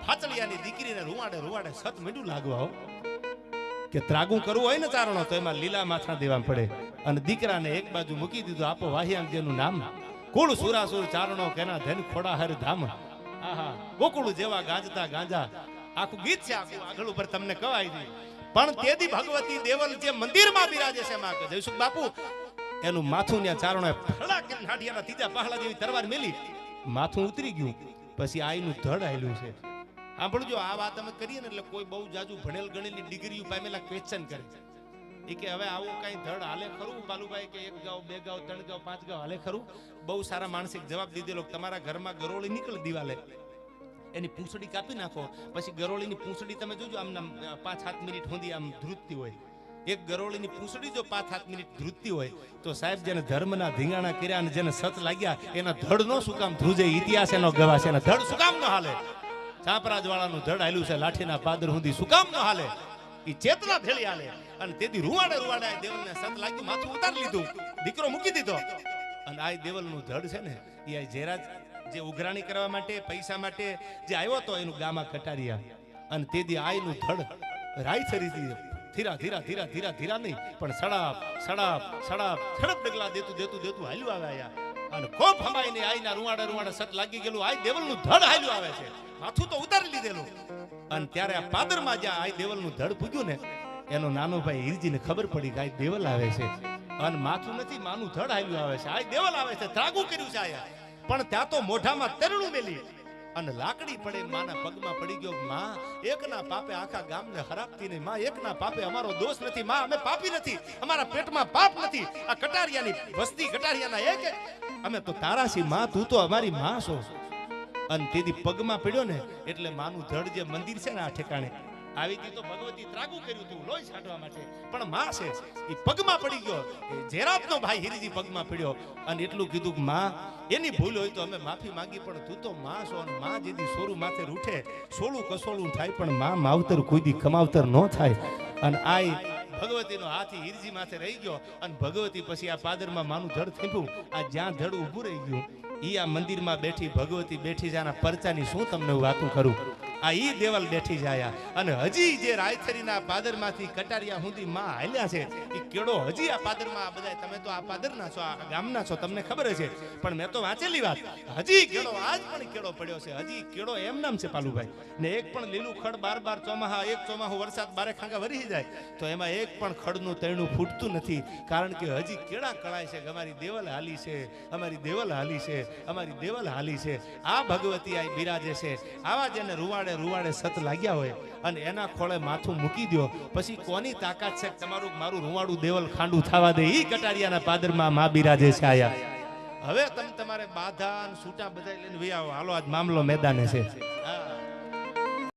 ફાચલિયાની દીકરીને રૂવાડે સત મીંડું લાગવા કે ત્રાગું કરવું હોય ને ચારણો તો એમાં લીલા માથા દેવા પડે. અને દીકરાને એક બાજુ મૂકી દીધું. આપો વાહિયાંગનું નામ, કુળ સુરાસુર ચારણો કેના ધન ખોડા હર ધામ. આહા, ગોકુળ જેવા ગાંજતા ગાંજા. આખું ગીત છે, આખું આગળ ઉપર તમને કવાય છે. પણ તેદી ભગવતી દેવલ જે મંદિરમાં બિરાજે છે માં જયસુખ બાપુ, એનું માથું ત્યાં ચારણોએ ફળા કે નાડિયાના ત્રીજા પહાડા જેવી તરવાર મેલી, માથું ઉતરી ગયું. પછી આઈનું ધડ આયલું છે. સાંભળજો, આ વાત અમે કરીએ ને એટલે કોઈ બહુ જાજુ ભણેલ ગણેલી ડિગ્રીઓ પામેલા ક્વેશ્ચન કરે એ કે હવે આવું કઈ ધડ હાલે ખરું બાલુભાઈ, કે 1 ગાવ 2 ગાવ 3 ગાવ 5 ગાવ હાલે ખરું? બહુ સારા માનસિક જવાબ દીધેલો. તમારા ઘરમાં ગરોળી નીકળે દિવાલે, એની પૂંછડી કાપી નાખો, પછી ગરોળીની પૂંછડી તમે જોજો આમ 5-7 મિનિટ સુધી આમ ધ્રુજતી હોય. એક ગરોળીની પૂંછડી જો 5-7 મિનિટ ધ્રુજતી હોય તો સાહેબ જેને ધર્મના ધીંગાણા કર્યા અને જેને સત લાગ્યા એના ધડ નો શું કામ ધ્રુજે? ઇતિહાસ એનો ગવાહ છે. એના ધડ શું કામ ન હાલે? ચાપરાજ વાળાનું ધડ હાલ્યું છે લાઠીના પાદર સુધી, શું કામ ન હાલે? ઈ ચેતના ભેળી હાલે. અને તેથી રૂવાડે દેવલને સત લાગ્યું, માથું ઉતારી લીધું, દીકરો મૂકી દીધો. અને આ દેવલનું ધડ છે ને એ આ જેરાજ જે ઉઘરાણી કરવા માટે પૈસા માટે જે આવ્યો તો એનું ગામા કટારિયા. અને તેથી આઈનું ધડ રાયથરીથી ધીરા નહીં પણ સડપ ડગલા દેતું હાલ્યું આવે આયા. અને કોપ હમાઈને આઈના રૂવાડે સત લાગી ગયેલું આઈ દેવલનું ધડ હાલ્યું આવે છે, માથું તો ઉતારી લીધેલું. અને ત્યારે આ પાદરમાં જ્યાં આઈ દેવલનું ધડ પૂગ્યું ને એનો નાનો ભાઈ હિરજીને ખબર પડી કે આઈ દેવલ આવે છે. અને માથું નથી, માનું ધડ હાલ્યું આવે છે, આઈ દેવલ આવે છે, ત્રાગું કર્યું છે આયા. પણ ત્યાં તો મોઢામાં તરણું મેલી અને લાકડી પડે માના પગમાં પડી ગયો. માં એકના પાપે આખા ગામને હરાપતી નહીં. માં એકના પાપે અમારો દોષ નથી. માં અમે પાપી નથી, અમારા પેટમાં પાપ નથી. આ કટારિયાની વસ્તી કટારિયાના એક અમે તો તારા છીએ. માં તું તો અમારી માં છો. અને તેથી પગમાં પડ્યો ને એટલે માનું ધડ જે મંદિર છે ને આ ઠેકાણે આવી ગઈ તો ભગવતી ત્રાગું કર્યું હતું લોહી છાંટવા માટે. પણ માં છે એ પગમાં પડી ગયો. જેરાતનો ભાઈ હિરીજી પગમાં પડ્યો અને એટલું કીધું કે માં એની ભૂલ હોય તો અમે માફી માંગી, પણ તું તો માં છો. અને માં જેથી સોરું માથે રૂઠે સોળું કસોળું થાય, પણ માં માવતર કોઈ દી કમાવતર ન થાય. અને આ ભગવતીનો હાથી હીરજી માથે રહી ગયો અને ભગવતી પછી આ પાદરમાં માનું ધડ થીંપ્યું. આ જ્યાં ધડ ઊભું રહી ગયું ઈ આ મંદિરમાં બેઠી ભગવતી બેઠી છે. આના પરચાની શું તમને વાતું કરું. આ ઈ દેવલ બેઠી જાય અને હજી જે રાયથરીના પાદરમાંથી કટારિયા સુધી માં હાલ્યા છે એ કેળો હજી આ પાદરમાં. આ બધા તમે તો આ પાદરના છો, આ ગામના છો, તમને ખબર છે, પણ મેં તો વાંચેલી વાત. હજી કેળો આજ પણ કેળો પડ્યો છે. હજી કેળો એમ નામ છે પાલુભાઈ. ને એક પણ લીલું ખડ બાર ચોમાહા, એક ચોમાહું વરસાદ બારે ખાંગા વરી જાય તો એમાં એક પણ ખડનું તૈણું ફૂટતું નથી. કારણ કે હજી કેળા કળાય છે. અમારી દેવલ હાલી છે, અમારી દેવલ હાલી છે, અમારી દેવલ હાલી છે. આ ભગવતી આ બિરાજે છે. આવા જેને રૂવાડે સત લાગ્યા હોય અને એના ખોળે માથું મૂકી દો પછી કોની તાકાત છે તમારું મારું રૂવાડું દેવલ ખાંડું થવા દે. ઈ કટારિયાના પાદરમાં માં બિરાજે છે આયા. હવે તમે તમારે બાધા અને સૂટા બધા લઈને વહી આવો. હાલો આજ મામલો મેદાને છે.